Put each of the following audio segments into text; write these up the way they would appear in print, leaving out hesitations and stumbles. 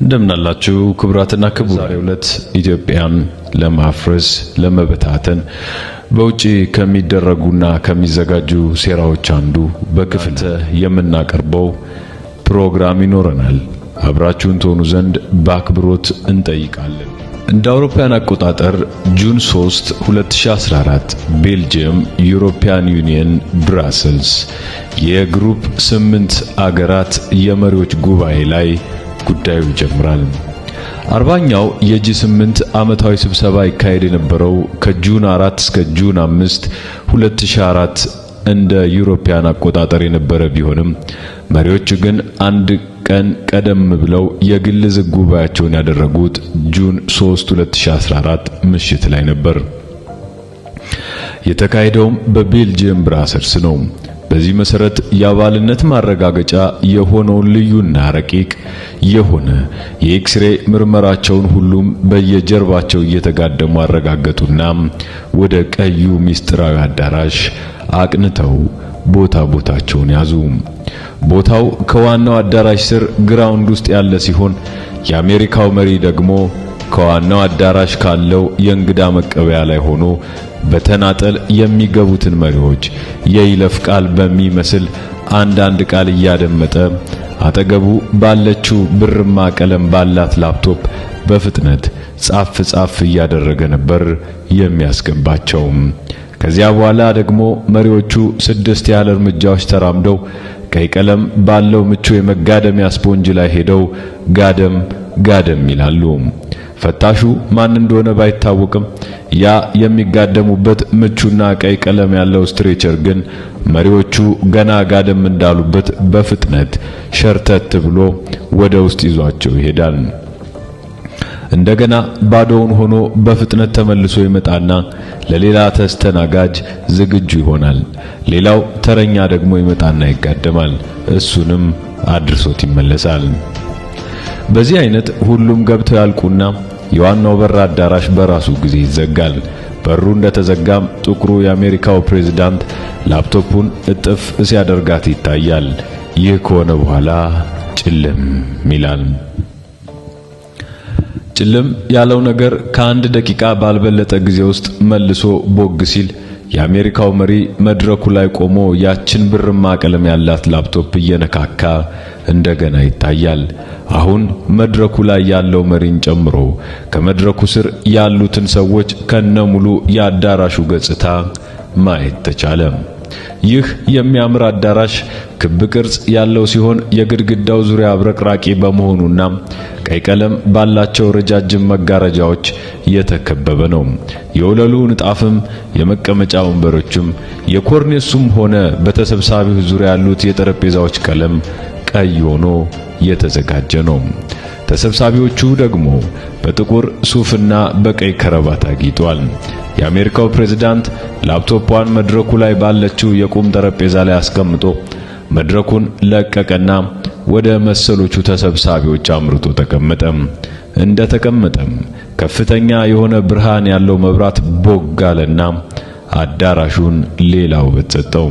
እንደምናላችሁ ክቡራትና ክቡራን ዛሬው ዕለት ኢትዮጵያን ለማፍረስ ለመበታተን በውጪ ከሚደረጉና ከሚዘጋጁ ሴራዎች አንዱ በክፍል የምናቀርበው ፕሮግራም ይኖረናል። አብራችሁን ትሆኑ ዘንድ በአክብሮት እንጠይቃለን። እንደ አውሮፓውያን አቆጣጠር ጁን 3 2014 ቤልጂየም ዩሮፒያን ዩኒየን ብራሰልስ የግሩፕ 8 አገራት የመሪዎች ጉባኤ ላይ ጉዳዩ ይጀምራል። 40ኛው የጂ8 ዓመታዊ ስብሰባ ይካሄድ የነበረው ከጁን 4 እስከ ጁን 5 2004 እንደ ዩሮፒያን አቆጣጠር የነበረ ቢሆንም መሪዎቹ ግን አንድ ቀን ቀደም ብለው የግል ዝግ ጉባኤያቸውን ያደረጉት ጁን 3 2014 ምሽት ላይ ነበር። የተካሄደውም በቤልጂየም ብራሰልስ ነው። በዚህ መሰረት የአባልነት ማረጋገጫ የሆነውን ልዩና ረቂቅ የሆነ የኤክስሬ ምርመራቸውን ሁሉም በየጀርባቸው እየተጋደሙ አረጋገጡና ወደ ቀዩ ሚስጥራዊ አዳራሽ አቅንተው ቦታቸውን ያዙ። ቦታው ከዋናው አዳራሽ ስር ግራውንድ ውስጥ ያለ ሲሆን የአሜሪካው መሪ ደግሞ ከዋናው አዳራሽ ካለው የእንግዳ መቀበያ ላይ ሆኖ በተናጠል የሚገቡትን መሪዎች የይለፍ ቃል በሚመስል አንዳንድ ቃል እያደመጠ አጠገቡ ባለችው ብርማ ቀለም ባላት ላፕቶፕ በፍጥነት ጻፍ እያደረገ ነበር የሚያስገባቸው። ከዚያ በኋላ ደግሞ መሪዎቹ 6 ያህል እርምጃዎች ተራምደው ቀይ ቀለም ባለው ምቹ የመጋደሚያ ስፖንጅ ላይ ሄደው ጋደም ይላሉ። ፈታሹ ማን እንደሆነ ባይታወቅም ያ የሚጋደሙበት ምቹና ቀይ ቀለም ያለው ስትሬቸር ግን መሪዎቹ ገና ጋደም እንዳሉበት በፍጥነት ሸርተት ብሎ ወደ ውስጥ ይዟቸው ይሄዳል። እንደገና ባዶውን ሆኖ በፍጥነት ተመልሶ ይመጣና ለሌላ ተስተናጋጅ ዝግጁ ይሆናል። ሌላው ተረኛ ደግሞ ይመጣና ይጋደማል። እሱንም አድርሶት ይመለሳል። በዚህ አይነት ሁሉም ገብተው ያልቁና የዋናው በር አዳራሽ በራሱ ጊዜ ይዘጋል። በሩ እንደተዘጋም ጥቁሩ የአሜሪካው ፕሬዝዳንት ላፕቶፑን እጥፍ ሲያደርጋት ይታያል። ይህ ከሆነ በኋላ ጭልም ይላል። ጭልም ያለው ነገር ከአንድ ደቂቃ ባልበለጠ ጊዜ ውስጥ መልሶ ቦግ ሲል የአሜሪካው መሪ መድረኩ ላይ ቆሞ ያችን ብርማ ቀለም ያላት ላፕቶፕ እየነካካ እንደገና ይታያል። አሁን መድረኩ ላይ ያለው መሪን ጨምሮ ከመድረኩ ስር ያሉትን ሰዎች ከነሙሉ የአዳራሹ ገጽታ ማየት ተቻለ። ይህ የሚያምር አዳራሽ ክብ ቅርጽ ያለው ሲሆን የግድግዳው ዙሪያ አብረቅራቂ በመሆኑና ቀይ ቀለም ባላቸው ረጃጅም መጋረጃዎች የተከበበ ነው። የወለሉ ንጣፍም የመቀመጫ ወንበሮችም የኮርኔሱም ሆነ በተሰብሳቢው ዙሪያ ያሉት የጠረጴዛዎች ቀለም ቀይ ሆኖ የተዘጋጀ ነው። ተሰብሳቢዎቹ ደግሞ በጥቁር ሱፍና በቀይ ከረባት አጊጧል። የአሜሪካው ፕሬዝዳንት ላፕቶፑን መድረኩ ላይ ባለችው የቁም ጠረጴዛ ላይ አስቀምጦ መድረኩን ለቀቀና ወደ መሰሎቹ ተሰብሳቢዎች አምርቶ ተቀመጠ። እንደተቀመጠም ከፍተኛ የሆነ ብርሃን ያለው መብራት ቦግ አለና አዳራሹን ሌላ ውበት ሰጠው።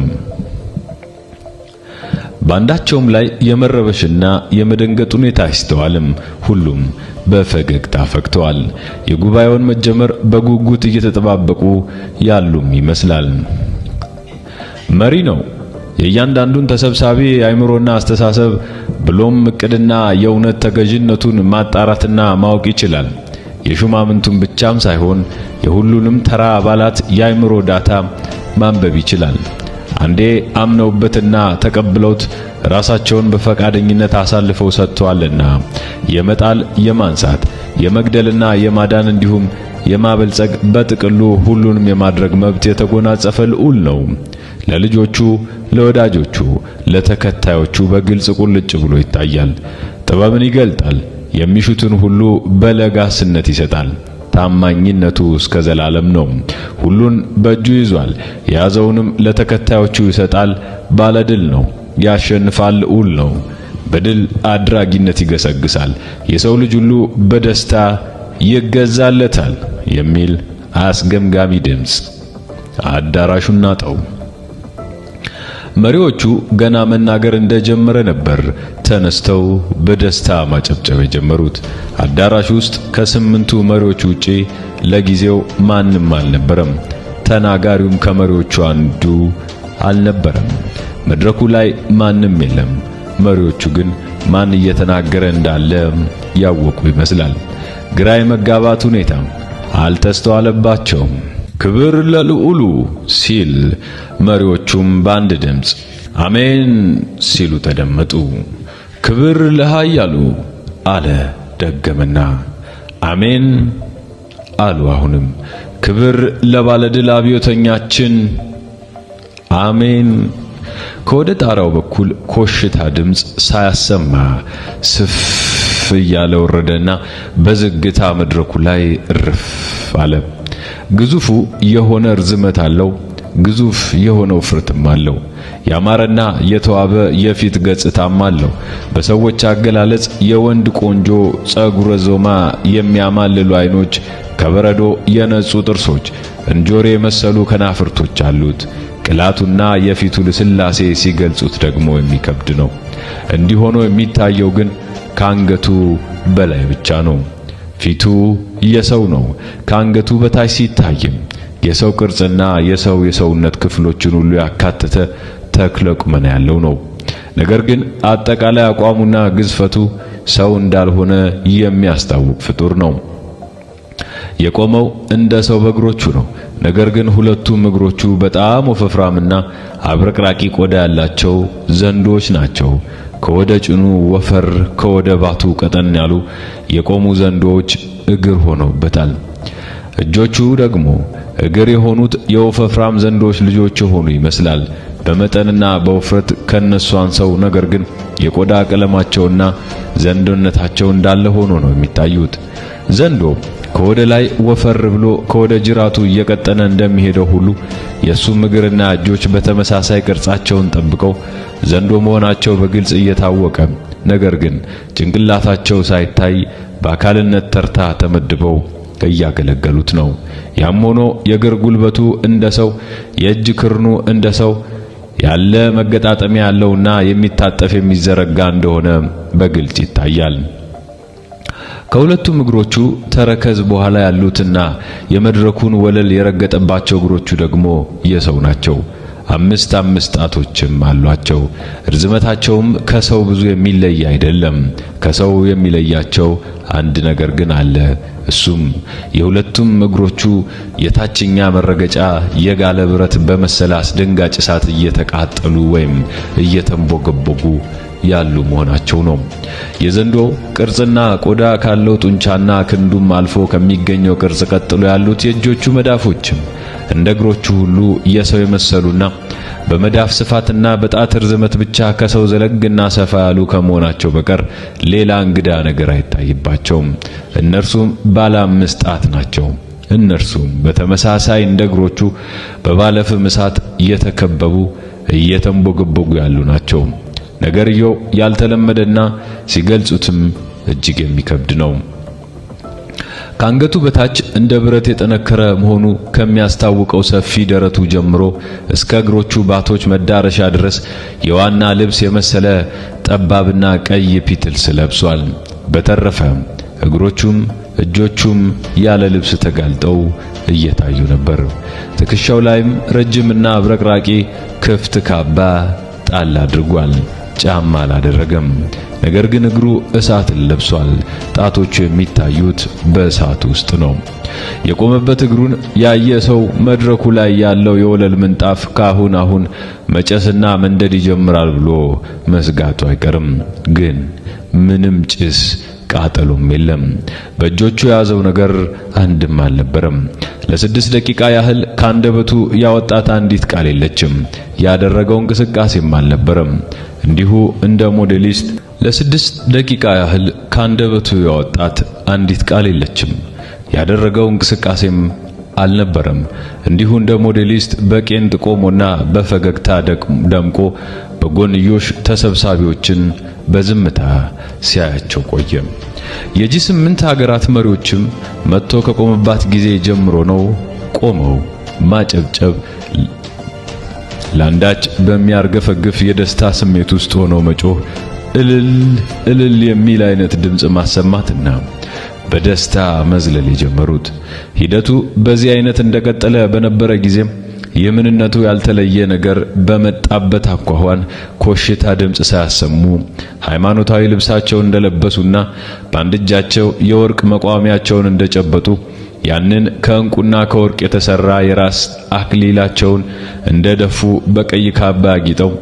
ባንዳቸውም ላይ የመረበሽና የመደንገጥ ሁኔታ አይስተዋልም። ሁሉም በፈገግታ ፈክተዋል። የጉባኤውን መጀመር በጉጉት እየተጠባበቁ ያሉም ይመስላል። መሪ ነው። የእያንዳንዱን ተሰብሳቢ አእምሮና አስተሳሰብ ብሎም እቅድና የእውነት ተገዥነቱን ማጣራትና ማወቅ ይችላል። የሹማምንቱን ብቻም ሳይሆን የሁሉንም ተራ አባላት የአእምሮ ዳታ ማንበብ ይችላል። አንዴ አምነውበትና ተቀብለውት ራሳቸውን በፈቃደኝነት አሳልፈው ሰጥተዋልና የመጣል፣ የማንሳት፣ የመግደልና የማዳን እንዲሁም የማበልጸግ በጥቅሉ ሁሉንም የማድረግ መብት የተጎናጸፈ ልዑል ነው። ለልጆቹ፣ ለወዳጆቹ፣ ለተከታዮቹ በግልጽ ቁልጭ ብሎ ይታያል። ጥበብን ይገልጣል። የሚሹትን ሁሉ በለጋስነት ይሰጣል። ታማኝነቱ እስከ ዘላለም ነው። ሁሉን በእጁ ይዟል። የያዘውንም ለተከታዮቹ ይሰጣል። ባለድል ነው። ያሸንፋል። ልዑል ነው። በድል አድራጊነት ይገሰግሳል። የሰው ልጅ ሁሉ በደስታ ይገዛለታል የሚል አስገምጋሚ ድምፅ አዳራሹን ናጠው። መሪዎቹ ገና መናገር እንደጀመረ ነበር ተነስተው በደስታ ማጨብጨብ የጀመሩት። አዳራሹ ውስጥ ከ8ቱ መሪዎች ውጪ ለጊዜው ማንም አልነበረም። ተናጋሪውም ከመሪዎቹ አንዱ አልነበረም። መድረኩ ላይ ማንም የለም። መሪዎቹ ግን ማን እየተናገረ እንዳለ ያወቁ ይመስላል። ግራ የመጋባት ሁኔታ አልተስተዋለባቸውም። ክብር ለልዑሉ ሲል መሪዎቹም በአንድ ድምፅ አሜን ሲሉ ተደመጡ። ክብር ለኃያሉ አለ ደገመና አሜን አሉ። አሁንም ክብር ለባለድል አብዮተኛችን አሜን። ከወደ ጣራው በኩል ኮሽታ ድምፅ ሳያሰማ ስፍ እያለ ወረደና በዝግታ መድረኩ ላይ እርፍ አለ። ግዙፉ የሆነ ርዝመት አለው። ግዙፍ የሆነው ፍርትም አለው። ያማረና የተዋበ የፊት ገጽታም አለው። በሰዎች አገላለጽ የወንድ ቆንጆ ጸጉረ ዞማ የሚያማልሉ አይኖች፣ ከበረዶ የነጹ ጥርሶች፣ እንጆሪ የመሰሉ ከናፍርቶች አሉት። ቅላቱና የፊቱ ልስላሴ ሲገልጹት ደግሞ የሚከብድ ነው። እንዲህ ሆኖ የሚታየው ግን ከአንገቱ በላይ ብቻ ነው። ፊቱ የሰው ነው። ከአንገቱ በታች ሲታይም የሰው ቅርጽና የሰው የሰውነት ክፍሎችን ሁሉ ያካተተ ተክለ ቁመና ያለው ነው። ነገር ግን አጠቃላይ አቋሙና ግዝፈቱ ሰው እንዳልሆነ የሚያስታውቅ ፍጡር ነው። የቆመው እንደ ሰው በእግሮቹ ነው። ነገር ግን ሁለቱም እግሮቹ በጣም ወፈፍራምና አብረቅራቂ ቆዳ ያላቸው ዘንዶች ናቸው። ከወደ ጭኑ ወፈር ከወደ ባቱ ቀጠን ያሉ የቆሙ ዘንዶች እግር ሆነውበታል። እጆቹ ደግሞ እግር የሆኑት የወፈፍራም ዘንዶች ልጆች የሆኑ ይመስላል። በመጠንና በውፍረት ከነሱ አንሰው፣ ነገር ግን የቆዳ ቀለማቸውና ዘንዶነታቸው እንዳለ ሆኖ ነው የሚታዩት። ዘንዶ ከወደ ላይ ወፈር ብሎ ከወደ ጅራቱ እየቀጠነ እንደሚሄደው ሁሉ የሱም እግርና እጆች በተመሳሳይ ቅርጻቸውን ጠብቀው ዘንዶ መሆናቸው በግልጽ እየታወቀ፣ ነገር ግን ጭንቅላታቸው ሳይታይ በአካልነት ተርታ ተመድበው እያገለገሉት ነው። ያም ሆኖ የእግር ጉልበቱ እንደ ሰው፣ የእጅ ክርኑ እንደ ሰው ያለ መገጣጠሚያ ያለውና የሚታጠፍ የሚዘረጋ እንደሆነ በግልጽ ይታያል። ከሁለቱም እግሮቹ ተረከዝ በኋላ ያሉትና የመድረኩን ወለል የረገጠባቸው እግሮቹ ደግሞ የሰው ናቸው። 5 ጣቶችም አሏቸው። ርዝመታቸውም ከሰው ብዙ የሚለይ አይደለም። ከሰው የሚለያቸው አንድ ነገር ግን አለ። እሱም የሁለቱም እግሮቹ የታችኛ መረገጫ የጋለ ብረት በመሰለ አስደንጋጭ እሳት እየተቃጠሉ ወይም እየተንቦገቦጉ ያሉ መሆናቸው ነው። የዘንዶ ቅርጽና ቆዳ ካለው ጡንቻና ክንዱም አልፎ ከሚገኘው ቅርጽ ቀጥሎ ያሉት የእጆቹ መዳፎችም እንደ እግሮቹ ሁሉ የሰው የመሰሉና በመዳፍ ስፋትና በጣት ርዝመት ብቻ ከሰው ዘለግና ሰፋ ያሉ ከመሆናቸው በቀር ሌላ እንግዳ ነገር አይታይባቸውም። እነርሱም ባለ 5 ጣት ናቸው። እነርሱም በተመሳሳይ እንደ እግሮቹ በባለፍም እሳት እየተከበቡ እየተንቦገቦጉ ያሉ ናቸው። ነገርየው ያልተለመደና ሲገልጹትም እጅግ የሚከብድ ነው። ከአንገቱ በታች እንደ ብረት የጠነከረ መሆኑ ከሚያስታውቀው ሰፊ ደረቱ ጀምሮ እስከ እግሮቹ ባቶች መዳረሻ ድረስ የዋና ልብስ የመሰለ ጠባብና ቀይ ፒትልስ ለብሷል። በተረፈ እግሮቹም እጆቹም ያለ ልብስ ተጋልጠው እየታዩ ነበር። ትከሻው ላይም ረጅምና አብረቅራቂ ክፍት ካባ ጣል አድርጓል። ጫማ አላደረገም። ነገር ግን እግሩ እሳትን ለብሷል። ጣቶቹ የሚታዩት በእሳት ውስጥ ነው። የቆመበት እግሩን ያየ ሰው መድረኩ ላይ ያለው የወለል ምንጣፍ አሁን መጨስና መንደድ ይጀምራል ብሎ መስጋቱ አይቀርም። ግን ምንም ጭስ ቃጠሎም የለም። በእጆቹ የያዘው ነገር አንድም አልነበረም። ለ6 ደቂቃ ያህል ካንደበቱ ያወጣት አንዲት ቃል የለችም። ያደረገው እንቅስቃሴም አልነበረም። እንዲሁ እንደ ሞዴሊስት ለ6 ደቂቃ ያህል ካንደበቱ ያወጣት አንዲት ቃል የለችም። ያደረገው እንቅስቃሴም አልነበረም። እንዲሁ እንደ ሞዴሊስት በቄንጥ ቆሞና በፈገግታ ደምቆ በጎንዮሽ ተሰብሳቢዎችን በዝምታ ሲያያቸው ቆየ። የጂ8 ሀገራት መሪዎችም መጥቶ ከቆመባት ጊዜ ጀምሮ ነው ቆመው ማጨብጨብ፣ ለአንዳች በሚያርገፈግፍ የደስታ ስሜት ውስጥ ሆነው መጮህ እልል የሚል አይነት ድምጽ ማሰማትና በደስታ መዝለል የጀመሩት። ሂደቱ በዚህ አይነት እንደቀጠለ በነበረ ጊዜም የምንነቱ ያልተለየ ነገር በመጣበት አኳኋን ኮሽታ ድምጽ ሳያሰሙ ሃይማኖታዊ ልብሳቸውን እንደለበሱና በአንድ እጃቸው የወርቅ መቋሚያቸውን እንደጨበጡ ያንን ከዕንቁና ከወርቅ የተሰራ የራስ አክሊላቸውን እንደደፉ በቀይ ካባ አጊጠው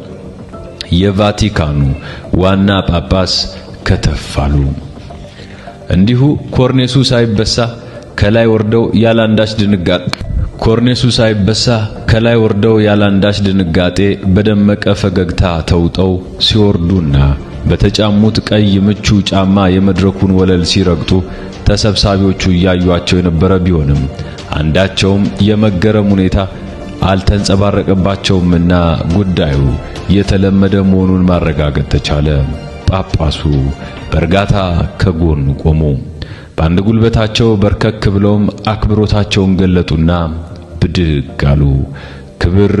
የቫቲካኑ ዋና ጳጳስ ከተፋሉ። እንዲሁ ኮርኔሱ ሳይበሳ ከላይ ወርደው ያላንዳች ድንጋጤ በደመቀ ፈገግታ ተውጠው ሲወርዱና በተጫሙት ቀይ ምቹ ጫማ የመድረኩን ወለል ሲረግጡ ተሰብሳቢዎቹ እያዩአቸው የነበረ ቢሆንም አንዳቸውም የመገረም ሁኔታ አልተንጸባረቀባቸውምና ጉዳዩ የተለመደ መሆኑን ማረጋገጥ ተቻለ። ጳጳሱ በእርጋታ ከጎኑ ቆሙ። በአንድ ጉልበታቸው በርከክ ብለውም አክብሮታቸውን ገለጡና ብድግ አሉ። ክብር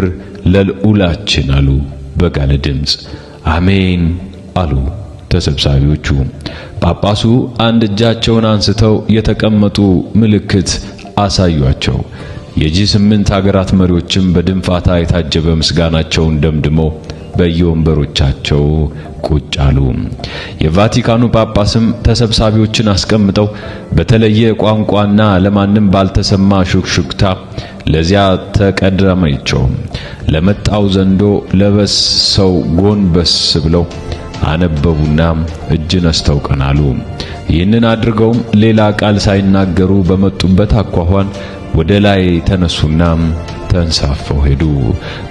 ለልዑላችን አሉ በጋለ ድምፅ። አሜን አሉ ተሰብሳቢዎቹ። ጳጳሱ አንድ እጃቸውን አንስተው የተቀመጡ ምልክት አሳዩአቸው። የጂ8 ሀገራት መሪዎችም በድንፋታ የታጀበ ምስጋናቸውን ደምድመው በየወንበሮቻቸው ቁጭ አሉ። የቫቲካኑ ጳጳስም ተሰብሳቢዎችን አስቀምጠው በተለየ ቋንቋና ለማንም ባልተሰማ ሹክሹክታ ለዚያ ተቀዳማቸው ለመጣው ዘንዶ ለበሰው ጎንበስ ብለው አነበቡና እጅ ነስተው ቀናሉ። ይህንን አድርገውም ሌላ ቃል ሳይናገሩ በመጡበት አኳኋን ወደ ላይ ተነሱና ተንሳፈው ሄዱ።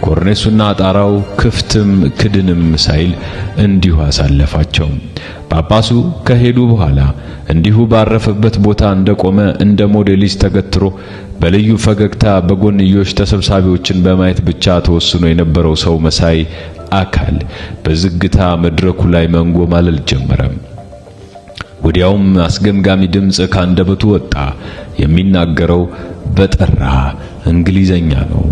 ኮርኔሱና ጣራው ክፍትም ክድንም ሳይል እንዲሁ አሳለፋቸው። ጳጳሱ ከሄዱ በኋላ እንዲሁ ባረፈበት ቦታ እንደቆመ እንደ ሞዴሊስት ተገትሮ በልዩ ፈገግታ በጎንዮሽ ተሰብሳቢዎችን በማየት ብቻ ተወስኖ የነበረው ሰው መሳይ አካል በዝግታ መድረኩ ላይ መንጎማለል ጀመረ። ወዲያውም አስገምጋሚ ድምጽ ካንደበቱ ወጣ። የሚናገረው በጠራ እንግሊዘኛ ነው።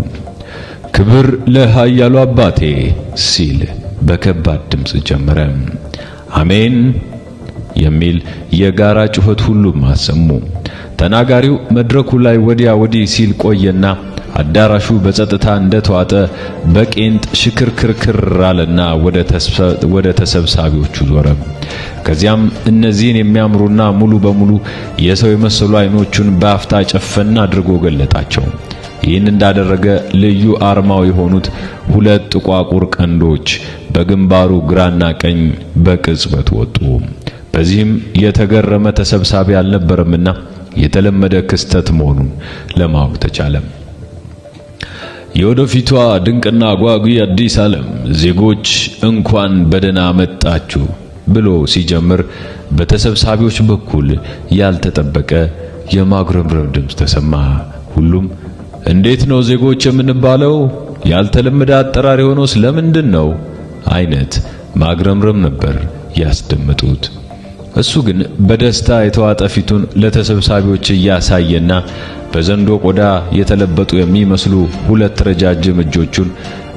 ክብር ለኃያሉ አባቴ ሲል በከባድ ድምጽ ጀመረ። አሜን የሚል የጋራ ጩኸት ሁሉም አሰሙ። ተናጋሪው መድረኩ ላይ ወዲያ ወዲህ ሲል ቆየና አዳራሹ በጸጥታ እንደተዋጠ በቄንጥ ሽክርክርክር አለና ወደ ተሰብሳቢዎቹ ዞረ። ከዚያም እነዚህን የሚያምሩና ሙሉ በሙሉ የሰው የመሰሉ አይኖቹን በአፍታ ጨፈን አድርጎ ገለጣቸው። ይህን እንዳደረገ ልዩ አርማው የሆኑት ሁለት ጥቋቁር ቀንዶች በግንባሩ ግራና ቀኝ በቅጽበት ወጡ። በዚህም የተገረመ ተሰብሳቢ አልነበረምና የተለመደ ክስተት መሆኑን ለማወቅ ተቻለ። የወደፊቷ ድንቅና አጓጊ አዲስ ዓለም ዜጎች እንኳን በደህና መጣችሁ ብሎ ሲጀምር በተሰብሳቢዎች በኩል ያልተጠበቀ የማጉረምረም ድምፅ ተሰማ። ሁሉም እንዴት ነው ዜጎች የምንባለው? ያልተለመደ አጠራር የሆነው ስለምንድን ነው? አይነት ማጉረምረም ነበር ያስደመጡት። እሱ ግን በደስታ የተዋጠ ፊቱን ለተሰብሳቢዎች እያሳየና በዘንዶ ቆዳ የተለበጡ የሚመስሉ ሁለት ረጃጅም እጆቹን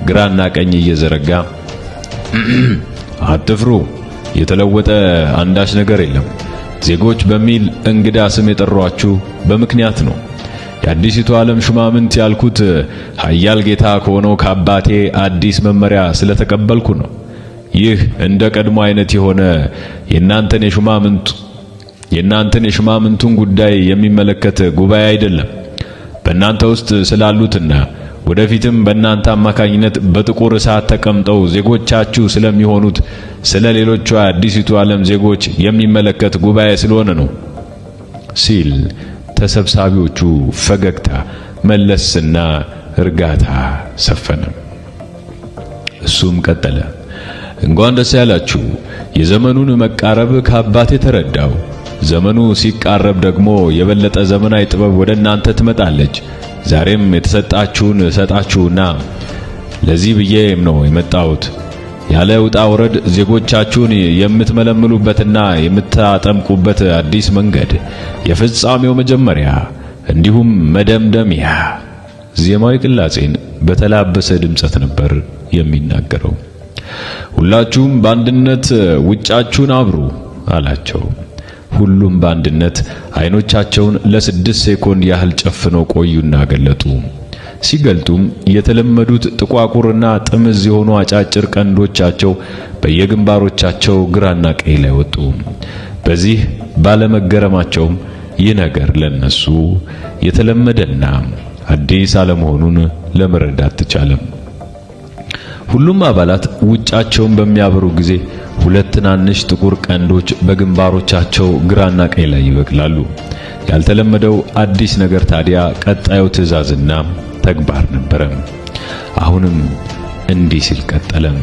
ግራና ቀኝ እየዘረጋ አትፍሩ፣ የተለወጠ አንዳች ነገር የለም። ዜጎች በሚል እንግዳ ስም የጠሯችሁ በምክንያት ነው። የአዲሲቱ ዓለም ሹማምንት ያልኩት ኃያል ጌታ ከሆነው ከአባቴ አዲስ መመሪያ ስለተቀበልኩ ነው። ይህ እንደ ቀድሞ አይነት የሆነ የእናንተን የሹማምንቱን ጉዳይ የሚመለከት ጉባኤ አይደለም። በእናንተ ውስጥ ስላሉትና ወደፊትም በእናንተ አማካኝነት በጥቁር እሳት ተቀምጠው ዜጎቻችሁ ስለሚሆኑት ስለ ሌሎቿ አዲሲቱ ዓለም ዜጎች የሚመለከት ጉባኤ ስለሆነ ነው ሲል ተሰብሳቢዎቹ ፈገግታ መለስና እርጋታ ሰፈነ። እሱም ቀጠለ። እንኳን ደስ ያላችሁ። የዘመኑን መቃረብ ከአባቴ ተረዳው። ዘመኑ ሲቃረብ ደግሞ የበለጠ ዘመናዊ ጥበብ ወደ እናንተ ትመጣለች። ዛሬም የተሰጣችሁን ሰጣችሁና ለዚህ ብዬም ነው የመጣሁት። ያለ ውጣ ውረድ ዜጎቻችሁን የምትመለምሉበትና የምታጠምቁበት አዲስ መንገድ፣ የፍጻሜው መጀመሪያ እንዲሁም መደምደሚያ። ዜማዊ ቅላጼን በተላበሰ ድምጸት ነበር የሚናገረው። ሁላችሁም በአንድነት ውጫችሁን አብሩ አላቸው። ሁሉም በአንድነት አይኖቻቸውን ለ6 ሴኮንድ ያህል ጨፍነው ቆዩና ገለጡ። ሲገልጡም የተለመዱት ጥቋቁርና ጥምዝ የሆኑ አጫጭር ቀንዶቻቸው በየግንባሮቻቸው ግራና ቀኝ ላይ ወጡ። በዚህ ባለመገረማቸውም ይህ ነገር ለነሱ የተለመደና አዲስ አለመሆኑን ለመረዳት ተቻለም። ሁሉም አባላት ውጫቸውን በሚያበሩ ጊዜ 2 ትናንሽ ጥቁር ቀንዶች በግንባሮቻቸው ግራና ቀኝ ላይ ይበቅላሉ። ያልተለመደው አዲስ ነገር ታዲያ ቀጣዩ ትዕዛዝና ተግባር ነበረ። አሁንም እንዲህ ሲል ቀጠለም።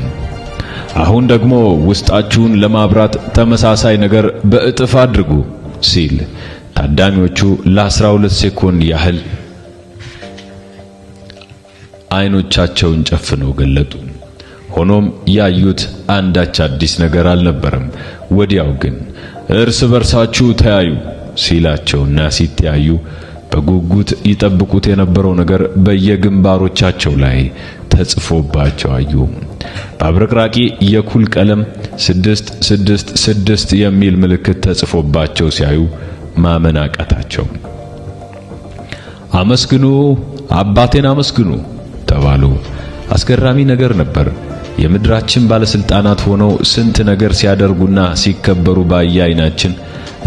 አሁን ደግሞ ውስጣችሁን ለማብራት ተመሳሳይ ነገር በእጥፍ አድርጉ ሲል ታዳሚዎቹ ለ12 ሴኮንድ ያህል አይኖቻቸውን ጨፍነው ገለጡ። ሆኖም ያዩት አንዳች አዲስ ነገር አልነበረም። ወዲያው ግን እርስ በርሳችሁ ተያዩ ሲላቸውና ሲተያዩ በጉጉት ይጠብቁት የነበረው ነገር በየግንባሮቻቸው ላይ ተጽፎባቸው አዩ። በአብረቅራቂ የኩል ቀለም 666 የሚል ምልክት ተጽፎባቸው ሲያዩ ማመን አቃታቸው። አመስግኑ፣ አባቴን አመስግኑ ተባሉ። አስገራሚ ነገር ነበር። የምድራችን ባለስልጣናት ሆነው ስንት ነገር ሲያደርጉና ሲከበሩ ባያይናችን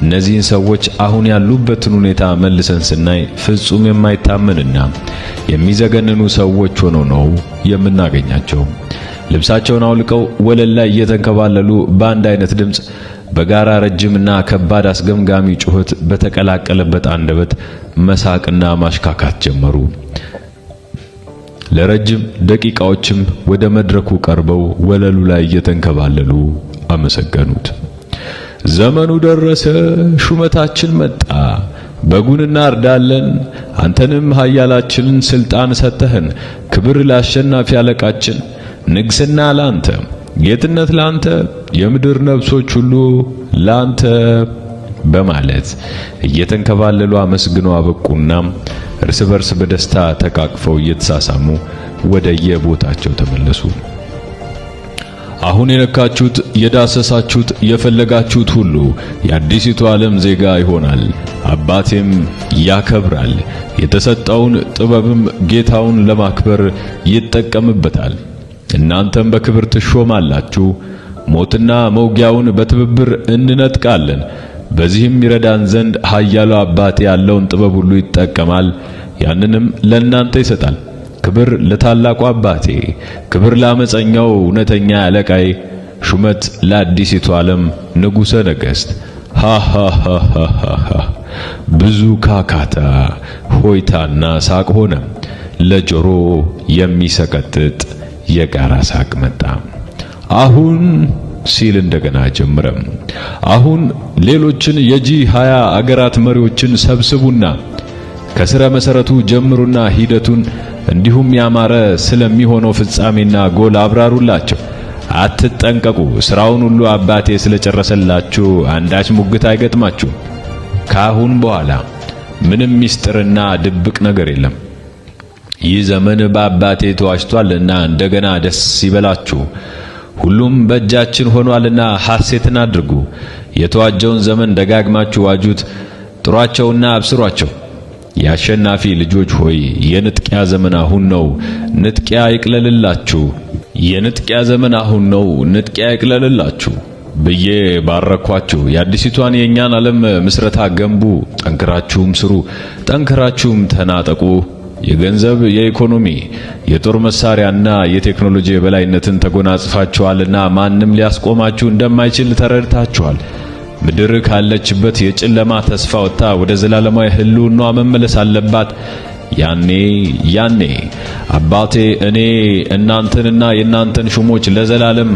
እነዚህን ሰዎች አሁን ያሉበትን ሁኔታ መልሰን ስናይ ፍጹም የማይታመንና የሚዘገንኑ ሰዎች ሆነው ነው የምናገኛቸው። ልብሳቸውን አውልቀው ወለል ላይ እየተንከባለሉ በአንድ አይነት ድምፅ በጋራ ረጅምና ከባድ አስገምጋሚ ጩኸት በተቀላቀለበት አንደበት መሳቅና ማሽካካት ጀመሩ። ለረጅም ደቂቃዎችም ወደ መድረኩ ቀርበው ወለሉ ላይ እየተንከባለሉ አመሰገኑት። ዘመኑ ደረሰ፣ ሹመታችን መጣ፣ በጉን እናርዳለን፣ አንተንም ኃያላችንን ስልጣን ሰጠህን፣ ክብር ለአሸናፊ አለቃችን፣ ንግስና ላንተ፣ ጌትነት ላንተ፣ የምድር ነፍሶች ሁሉ ላንተ በማለት እየተንከባለሉ አመስግነው አበቁና እርስ በርስ በደስታ ተቃቅፈው እየተሳሳሙ ወደ የቦታቸው ተመለሱ። አሁን የነካችሁት፣ የዳሰሳችሁት፣ የፈለጋችሁት ሁሉ የአዲሲቱ ዓለም ዜጋ ይሆናል። አባቴም ያከብራል። የተሰጠውን ጥበብም ጌታውን ለማክበር ይጠቀምበታል። እናንተም በክብር ትሾማላችሁ። ሞትና መውጊያውን በትብብር እንነጥቃለን። በዚህም ይረዳን ዘንድ ኃያሉ አባቴ ያለውን ጥበብ ሁሉ ይጠቀማል፣ ያንንም ለእናንተ ይሰጣል። ክብር ለታላቁ አባቴ፣ ክብር ለአመፀኛው እውነተኛ አለቃዬ፣ ሹመት ለአዲሲቱ ዓለም ንጉሠ ነገሥት። ሃሃሃሃሃ! ብዙ ካካታ፣ ሆይታና ሳቅ ሆነ። ለጆሮ የሚሰቀጥጥ የጋራ ሳቅ መጣ። አሁን ሲል እንደገና ጀመረ። አሁን ሌሎችን የጂ20 አገራት መሪዎችን ሰብስቡና ከስረ መሰረቱ ጀምሩና ሂደቱን እንዲሁም ያማረ ስለሚሆነው ፍጻሜና ጎል አብራሩላቸው። አትጠንቀቁ፣ ስራውን ሁሉ አባቴ ስለጨረሰላችሁ አንዳች ሙግት አይገጥማችሁ። ካሁን በኋላ ምንም ምስጢርና ድብቅ ነገር የለም። ይህ ዘመን በአባቴ ተዋጅቷልና እንደገና ደስ ይበላችሁ። ሁሉም በእጃችን ሆኗልና ሐሴትን አድርጉ። የተዋጀውን ዘመን ደጋግማችሁ ዋጁት፣ ጥሯቸውና አብስሯቸው። የአሸናፊ ልጆች ሆይ የንጥቂያ ዘመን አሁን ነው፣ ንጥቂያ ይቅለልላችሁ። የንጥቂያ ዘመን አሁን ነው፣ ንጥቂያ ይቅለልላችሁ ብዬ ባረኳችሁ። የአዲሲቷን የእኛን ዓለም ምስረታ ገንቡ። ጠንክራችሁም ስሩ፣ ጠንክራችሁም ተናጠቁ። የገንዘብ፣ የኢኮኖሚ፣ የጦር መሳሪያና የቴክኖሎጂ የበላይነትን ተጎናጽፋችኋልና ማንም ሊያስቆማችሁ እንደማይችል ተረድታችኋል። ምድር ካለችበት የጨለማ ተስፋ ወጥታ ወደ ዘላለማዊ ሕልውናዋ መመለስ አለባት። ያኔ አባቴ እኔ እናንተንና የእናንተን ሹሞች ለዘላለም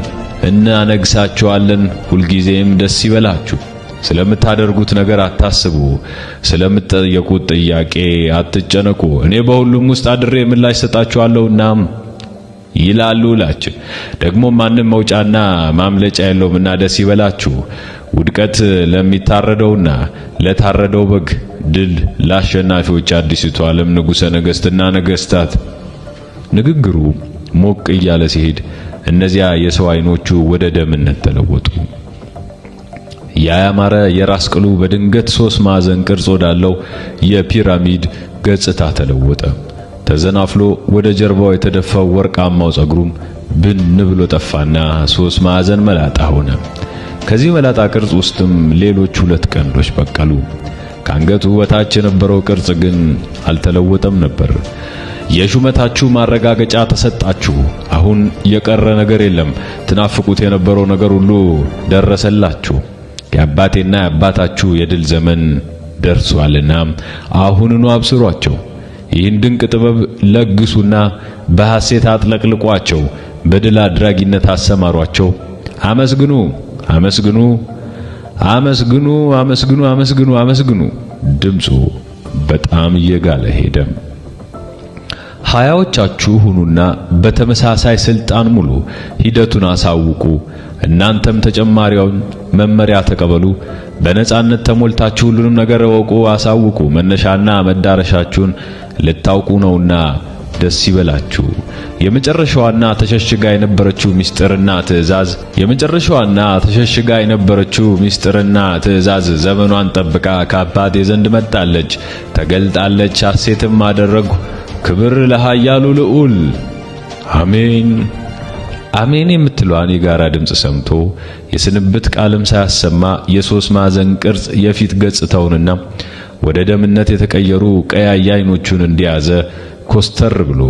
እናነግሳችኋለን። ሁልጊዜም ደስ ይበላችሁ። ስለምታደርጉት ነገር አታስቡ፣ ስለምትጠየቁት ጥያቄ አትጨነቁ። እኔ በሁሉም ውስጥ አድሬ ምላሽ ሰጣችኋለሁና ይላሉ ላችን። ደግሞ ማንም መውጫና ማምለጫ የለውምና ደስ ይበላችሁ። ውድቀት ለሚታረደውና ለታረደው በግ፣ ድል ለአሸናፊዎች አዲሲቱ ዓለም ንጉሠ ነገሥትና ነገሥታት። ንግግሩ ሞቅ እያለ ሲሄድ እነዚያ የሰው አይኖቹ ወደ ደምነት ተለወጡ። ያ ያማረ የራስ ቅሉ በድንገት 3 ማዕዘን ቅርጽ ወዳለው የፒራሚድ ገጽታ ተለወጠ። ተዘናፍሎ ወደ ጀርባው የተደፋው ወርቃማው ጸጉሩም ብን ብሎ ጠፋና 3 ማዕዘን መላጣ ሆነ። ከዚህ መላጣ ቅርጽ ውስጥም ሌሎች 2 ቀንዶች በቀሉ። ከአንገቱ በታች የነበረው ቅርጽ ግን አልተለወጠም ነበር። የሹመታችሁ ማረጋገጫ ተሰጣችሁ። አሁን የቀረ ነገር የለም። ትናፍቁት የነበረው ነገር ሁሉ ደረሰላችሁ። የአባቴና የአባታችሁ የድል ዘመን ደርሷልና አሁንኑ አብስሯቸው። ይህን ድንቅ ጥበብ ለግሱና በሐሴት አጥለቅልቋቸው። በድል አድራጊነት አሰማሯቸው። አመስግኑ፣ አመስግኑ፣ አመስግኑ፣ አመስግኑ፣ አመስግኑ፣ አመስግኑ። ድምፁ በጣም እየጋለ ሄደ። ሀያዎቻችሁ ሁኑና በተመሳሳይ ስልጣን ሙሉ ሂደቱን አሳውቁ። እናንተም ተጨማሪውን መመሪያ ተቀበሉ። በነጻነት ተሞልታችሁ ሁሉንም ነገር እወቁ፣ አሳውቁ። መነሻና መዳረሻችሁን ልታውቁ ነውና ደስ ይበላችሁ። የመጨረሻዋና ተሸሽጋ የነበረችው ምስጢርና ትእዛዝ ዘመኗን ጠብቃ ከአባቴ ዘንድ መጣለች፣ ተገልጣለች። ሐሴትም አደረግሁ። ክብር ለኃያሉ ልዑል። አሜን አሜን የምትለዋን የጋራ ድምፅ ሰምቶ የስንብት ቃልም ሳያሰማ የ3 ማዕዘን ቅርጽ የፊት ገጽታውንና ወደ ደምነት የተቀየሩ ቀያይ አይኖቹን እንደያዘ ኮስተር ብሎ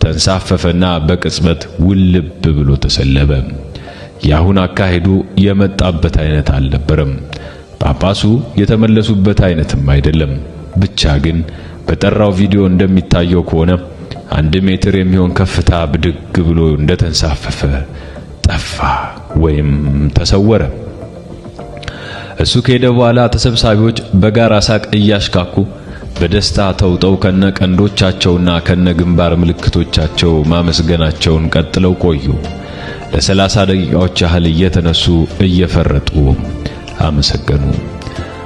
ተንሳፈፈና በቅጽበት ውልብ ብሎ ተሰለበ። ያሁን አካሄዱ የመጣበት አይነት አልነበረም። ጳጳሱ የተመለሱበት አይነትም አይደለም። ብቻ ግን በጠራው ቪዲዮ እንደሚታየው ከሆነ 1 ሜትር የሚሆን ከፍታ ብድግ ብሎ እንደተንሳፈፈ ጠፋ ወይም ተሰወረ። እሱ ከሄደ በኋላ ተሰብሳቢዎች በጋራ ሳቅ እያሽካኩ በደስታ ተውጠው ከነቀንዶቻቸውና ከነግንባር ምልክቶቻቸው ማመስገናቸውን ቀጥለው ቆዩ። ለ30 ደቂቃዎች ያህል እየተነሱ እየፈረጡ አመሰገኑ።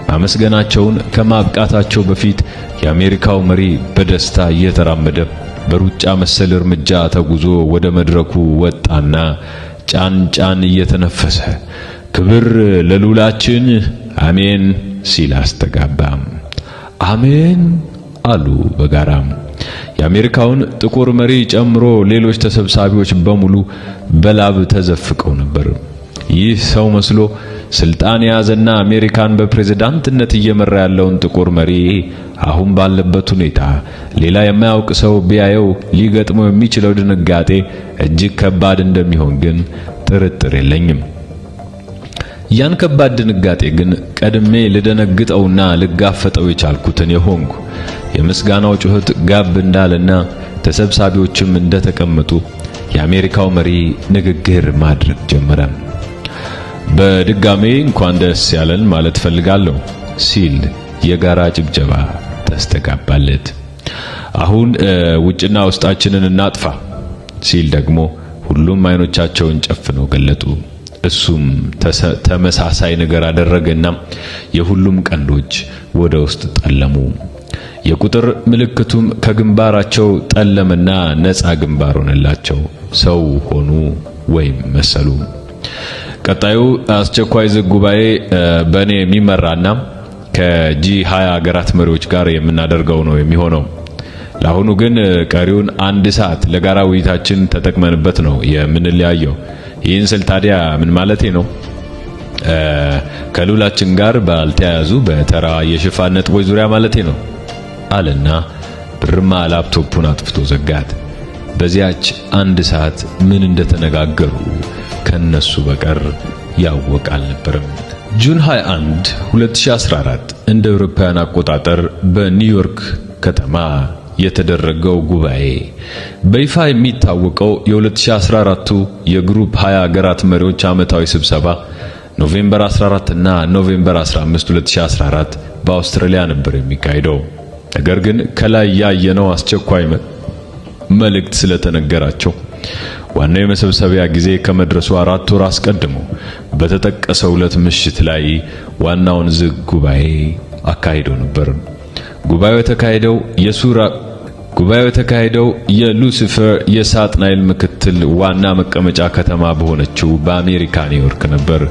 ማመስገናቸውን ከማብቃታቸው በፊት የአሜሪካው መሪ በደስታ እየተራመደ በሩጫ መሰል እርምጃ ተጉዞ ወደ መድረኩ ወጣና ጫን ጫን እየተነፈሰ ክብር ለልዑላችን አሜን ሲል አስተጋባ። አሜን አሉ በጋራም። የአሜሪካውን ጥቁር መሪ ጨምሮ ሌሎች ተሰብሳቢዎች በሙሉ በላብ ተዘፍቀው ነበር። ይህ ሰው መስሎ ስልጣን የያዘና አሜሪካን በፕሬዝዳንትነት እየመራ ያለውን ጥቁር መሪ አሁን ባለበት ሁኔታ ሌላ የማያውቅ ሰው ቢያየው ሊገጥመው የሚችለው ድንጋጤ እጅግ ከባድ እንደሚሆን ግን ጥርጥር የለኝም። ያን ከባድ ድንጋጤ ግን ቀድሜ ልደነግጠውና ልጋፈጠው የቻልኩትን የሆንኩ። የምስጋናው ጩኸት ጋብ እንዳለና ተሰብሳቢዎችም እንደተቀመጡ የአሜሪካው መሪ ንግግር ማድረግ ጀመረ። በድጋሜ እንኳን ደስ ያለን ማለት ፈልጋለሁ ሲል የጋራ ጭብጨባ ተስተጋባለት። አሁን ውጭና ውስጣችንን እናጥፋ ሲል ደግሞ ሁሉም አይኖቻቸውን ጨፍነው ገለጡ። እሱም ተመሳሳይ ነገር አደረገና የሁሉም ቀንዶች ወደ ውስጥ ጠለሙ። የቁጥር ምልክቱም ከግንባራቸው ጠለመና ነፃ ግንባር ሆነላቸው። ሰው ሆኑ ወይም መሰሉ። ቀጣዩ አስቸኳይ ዝግ ጉባኤ በእኔ የሚመራና ከጂ20 ሀገራት መሪዎች ጋር የምናደርገው ነው የሚሆነው። ለአሁኑ ግን ቀሪውን 1 ሰዓት ለጋራ ውይይታችን ተጠቅመንበት ነው የምንለያየው። ይህን ስል ታዲያ ምን ማለቴ ነው? ከልዑላችን ጋር ባልተያያዙ በተራ የሽፋን ነጥቦች ዙሪያ ማለቴ ነው አለና ብርማ ላፕቶፑን አጥፍቶ ዘጋት። በዚያች 1 ሰዓት ምን እንደተነጋገሩ ከነሱ በቀር ያወቅ አልነበረም። ጁን 21 2014 እንደ አውሮፓውያን አቆጣጠር በኒውዮርክ ከተማ የተደረገው ጉባኤ በይፋ የሚታወቀው የ2014ቱ የግሩፕ 20 ሀገራት መሪዎች ዓመታዊ ስብሰባ ኖቬምበር 14 እና ኖቬምበር 15 2014 በአውስትራሊያ ነበር የሚካሄደው። ነገር ግን ከላይ ያየነው አስቸኳይ መልእክት ስለተነገራቸው ዋናው የመሰብሰቢያ ጊዜ ከመድረሱ 4 ወር አስቀድሞ በተጠቀሰው ዕለት ምሽት ላይ ዋናውን ዝግ ጉባኤ አካሂደው ነበር። ጉባኤው የተካሄደው ጉባኤው የተካሄደው የሉሲፈር የሳጥናኤል ምክትል ዋና መቀመጫ ከተማ በሆነችው በአሜሪካ ኒውዮርክ ነበር።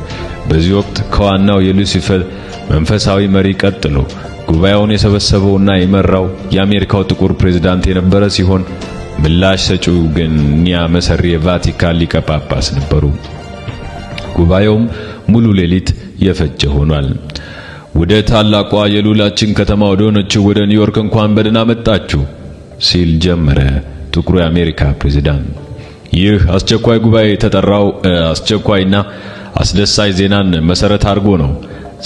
በዚህ ወቅት ከዋናው የሉሲፈር መንፈሳዊ መሪ ቀጥሎ ጉባኤውን የሰበሰበውና የመራው የአሜሪካው ጥቁር ፕሬዝዳንት የነበረ ሲሆን ምላሽ ሰጪው ግን ኒያ መሰሪ የቫቲካን ሊቀ ጳጳስ ነበሩ። ጉባኤውም ሙሉ ሌሊት የፈጀ ሆኗል። ወደ ታላቋ የልዑላችን ከተማ ወደ ሆነችው ወደ ኒውዮርክ እንኳን በደህና መጣችሁ ሲል ጀመረ ጥቁሩ የአሜሪካ ፕሬዝዳንት። ይህ አስቸኳይ ጉባኤ የተጠራው አስቸኳይና አስደሳች ዜናን መሰረት አድርጎ ነው።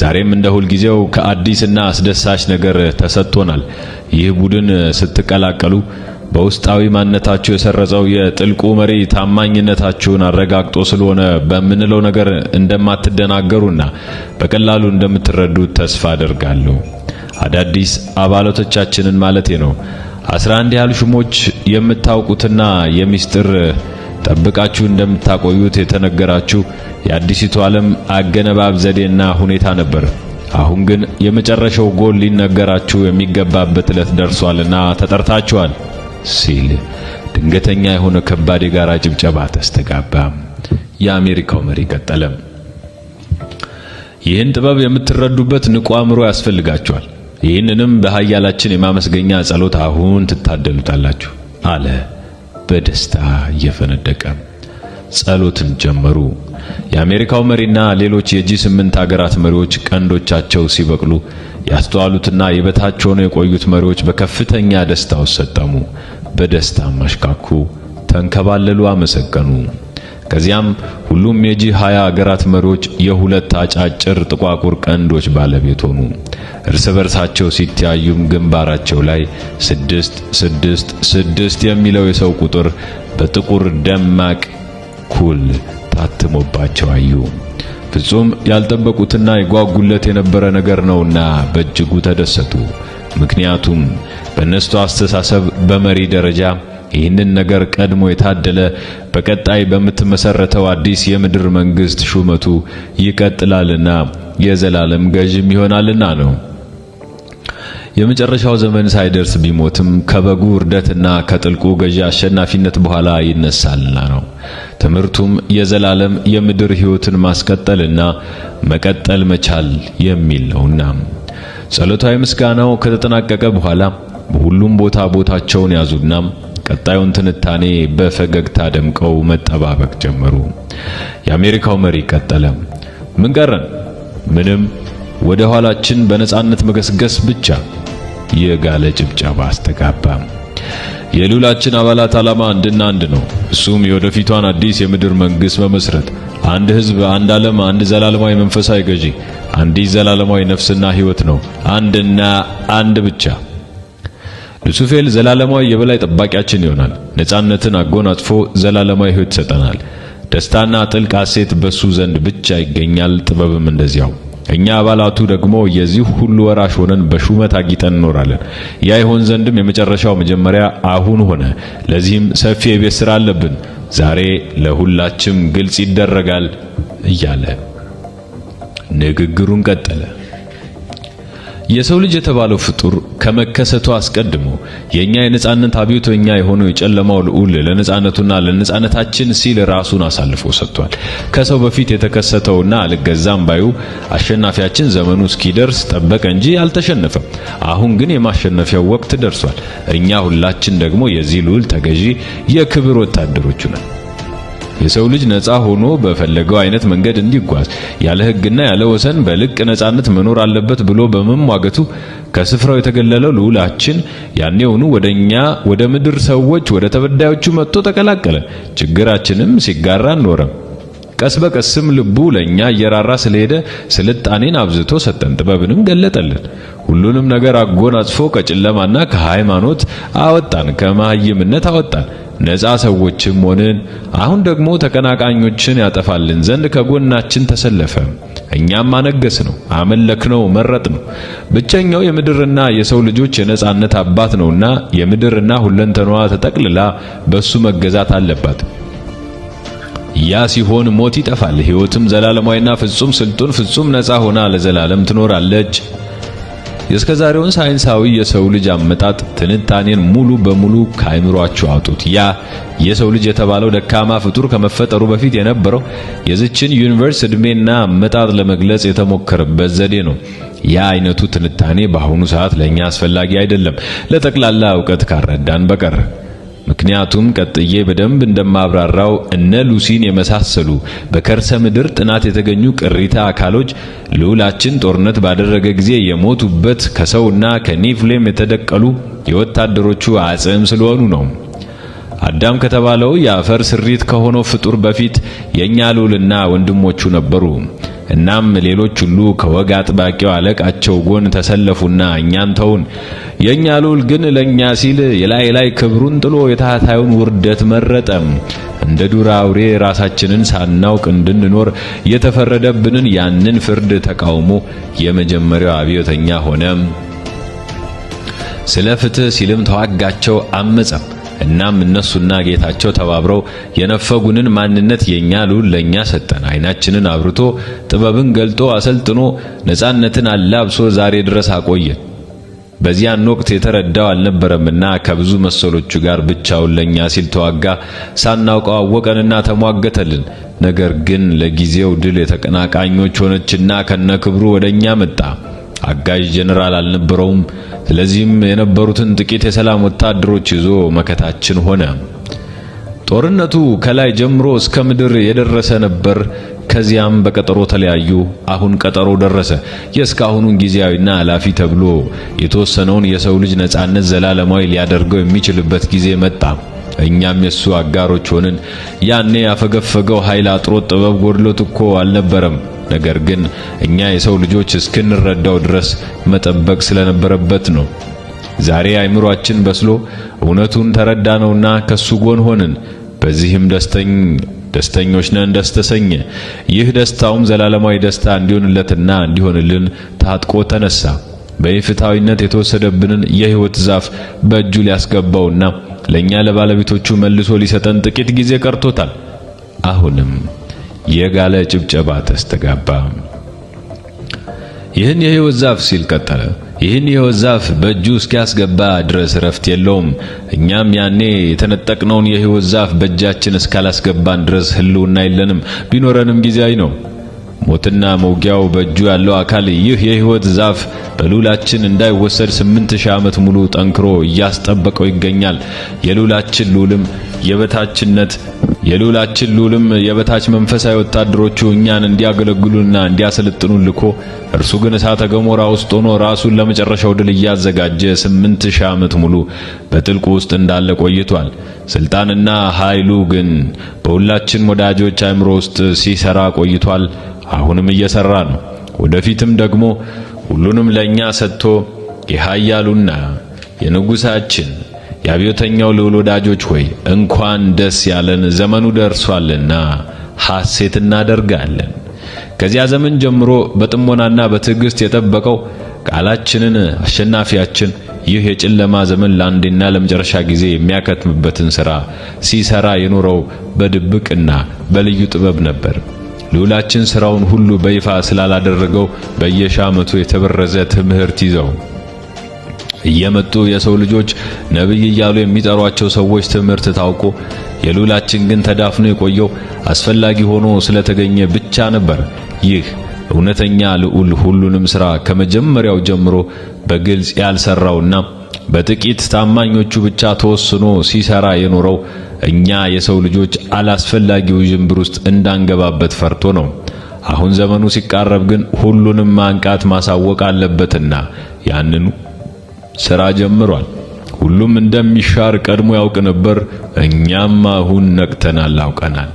ዛሬም እንደ ሁል ጊዜው ከአዲስና አስደሳች ነገር ተሰጥቶናል። ይህ ቡድን ስትቀላቀሉ በውስጣዊ ማንነታችሁ የሰረጸው የጥልቁ መሪ ታማኝነታችሁን አረጋግጦ ስለሆነ በምንለው ነገር እንደማትደናገሩና በቀላሉ እንደምትረዱት ተስፋ አደርጋለሁ። አዳዲስ አባላቶቻችንን ማለቴ ነው 11 ያህል ሹሞች የምታውቁትና የሚስጥር ጠብቃችሁ እንደምታቆዩት የተነገራችሁ የአዲሲቱ ዓለም አገነባብ ዘዴና ሁኔታ ነበር። አሁን ግን የመጨረሻው ጎል ሊነገራችሁ የሚገባበት ዕለት ደርሷልና ተጠርታችኋል ሲል ድንገተኛ የሆነ ከባድ የጋራ ጭብጨባ ተስተጋባ። የአሜሪካው መሪ ቀጠለ። ይህን ጥበብ የምትረዱበት ንቁ አእምሮ ያስፈልጋችኋል። ይህንንም በኃያላችን የማመስገኛ ጸሎት አሁን ትታደሉታላችሁ አለ በደስታ እየፈነደቀ። ጸሎትን ጀመሩ። የአሜሪካው መሪና ሌሎች የጂ8 ሀገራት መሪዎች ቀንዶቻቸው ሲበቅሉ ያስተዋሉትና የበታች ሆነው የቆዩት መሪዎች በከፍተኛ ደስታ ወሰጠሙ። በደስታም አሽካኩ፣ ተንከባለሉ፣ አመሰገኑ። ከዚያም ሁሉም የጂ20 ሀገራት መሪዎች የሁለት አጫጭር ጥቋቁር ቀንዶች ባለቤት ሆኑ። እርስ በርሳቸው ሲተያዩም ግንባራቸው ላይ 666 የሚለው የሰው ቁጥር በጥቁር ደማቅ ኩል ታትሞባቸው አዩ። ፍጹም ያልጠበቁትና የጓጉለት የነበረ ነገር ነውና በእጅጉ ተደሰቱ። ምክንያቱም በእነሱ አስተሳሰብ በመሪ ደረጃ ይህንን ነገር ቀድሞ የታደለ በቀጣይ በምትመሰረተው አዲስ የምድር መንግስት ሹመቱ ይቀጥላልና የዘላለም ገዥም ይሆናልና ነው። የመጨረሻው ዘመን ሳይደርስ ቢሞትም ከበጉ ውርደትና ከጥልቁ ገዢ አሸናፊነት በኋላ ይነሳልና ነው። ትምህርቱም የዘላለም የምድር ሕይወትን ማስቀጠልና መቀጠል መቻል የሚል ነውና። ጸሎታዊ ምስጋናው ከተጠናቀቀ በኋላ ሁሉም ቦታቸውን ያዙና ቀጣዩን ትንታኔ በፈገግታ ደምቀው መጠባበቅ ጀመሩ። የአሜሪካው መሪ ቀጠለ። ምን ቀረን? ምንም፣ ወደ ኋላችን በነጻነት መገስገስ ብቻ። የጋለ ጭብጨባ አስተጋባ። የልዑላችን አባላት ዓላማ አንድና አንድ ነው። እሱም የወደፊቷን አዲስ የምድር መንግስት መመስረት፣ አንድ ህዝብ፣ አንድ ዓለም፣ አንድ ዘላለማዊ መንፈሳዊ ገዢ፣ አንዲት ዘላለማዊ ነፍስና ህይወት ነው። አንድና አንድ ብቻ። ሉሲፌር ዘላለማዊ የበላይ ጠባቂያችን ይሆናል። ነጻነትን አጎናጽፎ ዘላለማዊ ህይወት ይሰጠናል። ደስታና ጥልቅ ሐሴት በሱ ዘንድ ብቻ ይገኛል። ጥበብም እንደዚያው። እኛ አባላቱ ደግሞ የዚህ ሁሉ ወራሽ ሆነን በሹመት አጊጠን እንኖራለን። ያ ይሆን ዘንድም የመጨረሻው መጀመሪያ አሁን ሆነ። ለዚህም ሰፊ የቤት ሥራ አለብን። ዛሬ ለሁላችም ግልጽ ይደረጋል እያለ ንግግሩን ቀጠለ። የሰው ልጅ የተባለው ፍጡር ከመከሰቱ አስቀድሞ የኛ የነጻነት አብዮተኛ የሆነው የጨለማው ልዑል ለነጻነቱና ለነጻነታችን ሲል ራሱን አሳልፎ ሰጥቷል። ከሰው በፊት የተከሰተውና አልገዛም ባዩ አሸናፊያችን ዘመኑ እስኪደርስ ጠበቀ እንጂ አልተሸነፈም። አሁን ግን የማሸነፊያው ወቅት ደርሷል። እኛ ሁላችን ደግሞ የዚህ ልዑል ተገዢ የክብር ወታደሮቹ ነን። የሰው ልጅ ነፃ ሆኖ በፈለገው አይነት መንገድ እንዲጓዝ ያለ ሕግና ያለ ወሰን በልቅ ነፃነት መኖር አለበት ብሎ በመሟገቱ ከስፍራው የተገለለው ልዑላችን ያኔውኑ ወደኛ ወደ ምድር ሰዎች ወደ ተበዳዮቹ መጥቶ ተቀላቀለ። ችግራችንም ሲጋራ ኖረም። ቀስ በቀስም ልቡ ለኛ እየራራ ስለሄደ ስልጣኔን አብዝቶ ሰጠን፣ ጥበብንም ገለጠልን። ሁሉንም ነገር አጎናጽፎ ከጨለማና ከሃይማኖት አወጣን፣ ከመሃይምነት አወጣን። ነፃ ሰዎችም ሆንን። አሁን ደግሞ ተቀናቃኞችን ያጠፋልን ዘንድ ከጎናችን ተሰለፈ። እኛም አነገስ ነው፣ አመለክ ነው፣ መረጥ ነው። ብቸኛው የምድርና የሰው ልጆች የነጻነት አባት ነውና የምድርና ሁለንተናዋ ተጠቅልላ በሱ መገዛት አለባት። ያ ሲሆን ሞት ይጠፋል፣ ሕይወትም ዘላለማዊና ፍጹም ስልጡን ፍጹም ነፃ ሆና ለዘላለም ትኖራለች። የእስከዛሬውን ሳይንሳዊ የሰው ልጅ አመጣጥ ትንታኔን ሙሉ በሙሉ ከአይምሯችሁ አውጡት። ያ የሰው ልጅ የተባለው ደካማ ፍጡር ከመፈጠሩ በፊት የነበረው የዚችን ዩኒቨርስ ዕድሜና አመጣጥ ለመግለጽ የተሞከረበት ዘዴ ነው። ያ አይነቱ ትንታኔ በአሁኑ ሰዓት ለኛ አስፈላጊ አይደለም፣ ለጠቅላላ ዕውቀት ካረዳን በቀር። ምክንያቱም ቀጥዬ በደንብ እንደማብራራው እነ ሉሲን የመሳሰሉ በከርሰ ምድር ጥናት የተገኙ ቅሪተ አካሎች ልዑላችን ጦርነት ባደረገ ጊዜ የሞቱበት ከሰውና ከኒፍሌም የተደቀሉ የወታደሮቹ አጽም ስለሆኑ ነው። አዳም ከተባለው የአፈር ስሪት ከሆነው ፍጡር በፊት የኛ ልዑልና ወንድሞቹ ነበሩ። እናም ሌሎች ሁሉ ከወግ አጥባቂው አለቃቸው ጎን ተሰለፉና እኛን ተውን። የኛ ልዑል ግን ለኛ ሲል የላይ ክብሩን ጥሎ የታህታዩን ውርደት መረጠ። እንደ ዱር አውሬ ራሳችንን ሳናውቅ እንድንኖር የተፈረደብንን ያንን ፍርድ ተቃውሞ የመጀመሪያው አብዮተኛ ሆነ። ስለ ፍትህ ሲልም ተዋጋቸው፣ አመጸም። እናም እነሱና ጌታቸው ተባብረው የነፈጉንን ማንነት የኛ ልዑል ለኛ ሰጠን። አይናችንን አብርቶ ጥበብን ገልጦ አሰልጥኖ ነፃነትን አላብሶ ዛሬ ድረስ አቆየን። በዚያን ወቅት የተረዳው አልነበረምና ከብዙ መሰሎቹ ጋር ብቻውን ለኛ ሲል ተዋጋ። ሳናውቀው አወቀንና ተሟገተልን። ነገር ግን ለጊዜው ድል የተቀናቃኞች ሆነችና ከነክብሩ ወደኛ መጣ። አጋዥ ጀነራል አልነበረውም። ስለዚህም የነበሩትን ጥቂት የሰላም ወታደሮች ይዞ መከታችን ሆነ። ጦርነቱ ከላይ ጀምሮ እስከ ምድር የደረሰ ነበር። ከዚያም በቀጠሮ ተለያዩ። አሁን ቀጠሮ ደረሰ። የእስካሁኑን ጊዜያዊና ኃላፊ ተብሎ የተወሰነውን የሰው ልጅ ነፃነት ዘላለማዊ ሊያደርገው የሚችልበት ጊዜ መጣ። እኛም የሱ አጋሮች ሆንን። ያኔ ያፈገፈገው ኃይል አጥሮት ጥበብ ጎድሎት እኮ አልነበረም። ነገር ግን እኛ የሰው ልጆች እስክንረዳው ድረስ መጠበቅ ስለነበረበት ነው። ዛሬ አይምሮአችን በስሎ እውነቱን ተረዳነውና ከሱ ጎን ሆንን። በዚህም ደስተኞች ነን ደስ ተሰኘ። ይህ ደስታውም ዘላለማዊ ደስታ እንዲሆንለትና እንዲሆንልን ታጥቆ ተነሳ። በኢፍትሐዊነት የተወሰደብንን የሕይወት ዛፍ በእጁ ሊያስገባውና ለኛ ለባለቤቶቹ መልሶ ሊሰጠን ጥቂት ጊዜ ቀርቶታል። አሁንም የጋለ ጭብጨባ ተስተጋባ። ይህን የሕይወት ዛፍ ሲል ቀጠለ። ይህን የሕይወት ዛፍ በእጁ እስኪያስገባ ድረስ ረፍት የለውም። እኛም ያኔ የተነጠቅነውን የሕይወት ዛፍ በእጃችን እስካላስገባን ድረስ ህልውና የለንም። ቢኖረንም ጊዜያዊ ነው። ሞትና መውጊያው በእጁ ያለው አካል ይህ የሕይወት ዛፍ በልዑላችን እንዳይወሰድ 8000 ዓመት ሙሉ ጠንክሮ እያስጠበቀው ይገኛል። የልዑላችን ልዑልም የበታች መንፈሳዊ ወታደሮቹ እኛን እንዲያገለግሉና እንዲያሰለጥኑን ልኮ እርሱ ግን እሳተ ገሞራ ውስጥ ሆኖ ራሱን ለመጨረሻው ድል እያዘጋጀ 8000 ዓመት ሙሉ በጥልቁ ውስጥ እንዳለ ቆይቷል። ስልጣንና ኃይሉ ግን በሁላችን ወዳጆች አእምሮ ውስጥ ሲሰራ ቆይቷል። አሁንም እየሰራ ነው። ወደፊትም ደግሞ ሁሉንም ለኛ ሰጥቶ የኃያሉና የንጉሳችን የአብዮተኛው ልዑል ወዳጆች ሆይ እንኳን ደስ ያለን፣ ዘመኑ ደርሷልና ሐሴት እናደርጋለን። ከዚያ ዘመን ጀምሮ በጥሞናና በትዕግስት የጠበቀው ቃላችንን አሸናፊያችን ይህ የጨለማ ዘመን ለአንዴና ለመጨረሻ ጊዜ የሚያከትምበትን ሥራ ሲሰራ የኖረው በድብቅና በልዩ ጥበብ ነበር። ልዑላችን ሥራውን ሁሉ በይፋ ስላላደረገው በየሻመቱ የተበረዘ ትምህርት ይዘው እየመጡ የሰው ልጆች ነብይ እያሉ የሚጠሯቸው ሰዎች ትምህርት ታውቆ የልዑላችን ግን ተዳፍኖ የቆየው አስፈላጊ ሆኖ ስለተገኘ ብቻ ነበር። ይህ እውነተኛ ልዑል ሁሉንም ሥራ ከመጀመሪያው ጀምሮ በግልጽ ያልሰራውና በጥቂት ታማኞቹ ብቻ ተወስኖ ሲሰራ የኖረው እኛ የሰው ልጆች አላስፈላጊ ውዥንብር ውስጥ እንዳንገባበት ፈርቶ ነው። አሁን ዘመኑ ሲቃረብ ግን ሁሉንም ማንቃት ማሳወቅ አለበትና ያንኑ ሥራ ጀምሯል። ሁሉም እንደሚሻር ቀድሞ ያውቅ ነበር። እኛም አሁን ነቅተናል፣ አውቀናል።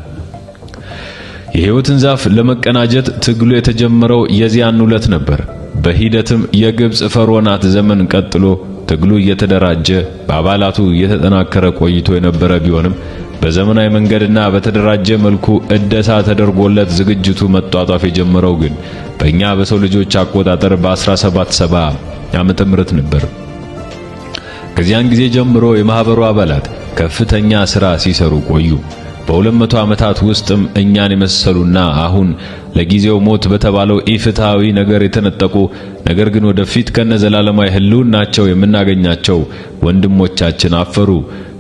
የሕይወትን ዛፍ ለመቀናጀት ትግሉ የተጀመረው የዚያን ዕለት ነበር። በሂደትም የግብጽ ፈርዖናት ዘመን ቀጥሎ ትግሉ እየተደራጀ በአባላቱ እየተጠናከረ ቆይቶ የነበረ ቢሆንም በዘመናዊ መንገድና በተደራጀ መልኩ እደሳ ተደርጎለት ዝግጅቱ መጧጧፍ የጀመረው ግን በእኛ በሰው ልጆች አቆጣጠር በ1770 ዓመተ ምህረት ነበር። ከዚያን ጊዜ ጀምሮ የማህበሩ አባላት ከፍተኛ ሥራ ሲሰሩ ቆዩ። በ200 ዓመታት ውስጥም እኛን የመሰሉና አሁን ለጊዜው ሞት በተባለው ኢፍትሃዊ ነገር የተነጠቁ ነገር ግን ወደፊት ከነዘላለማዊ ህልውናቸው የምናገኛቸው ወንድሞቻችን አፈሩ።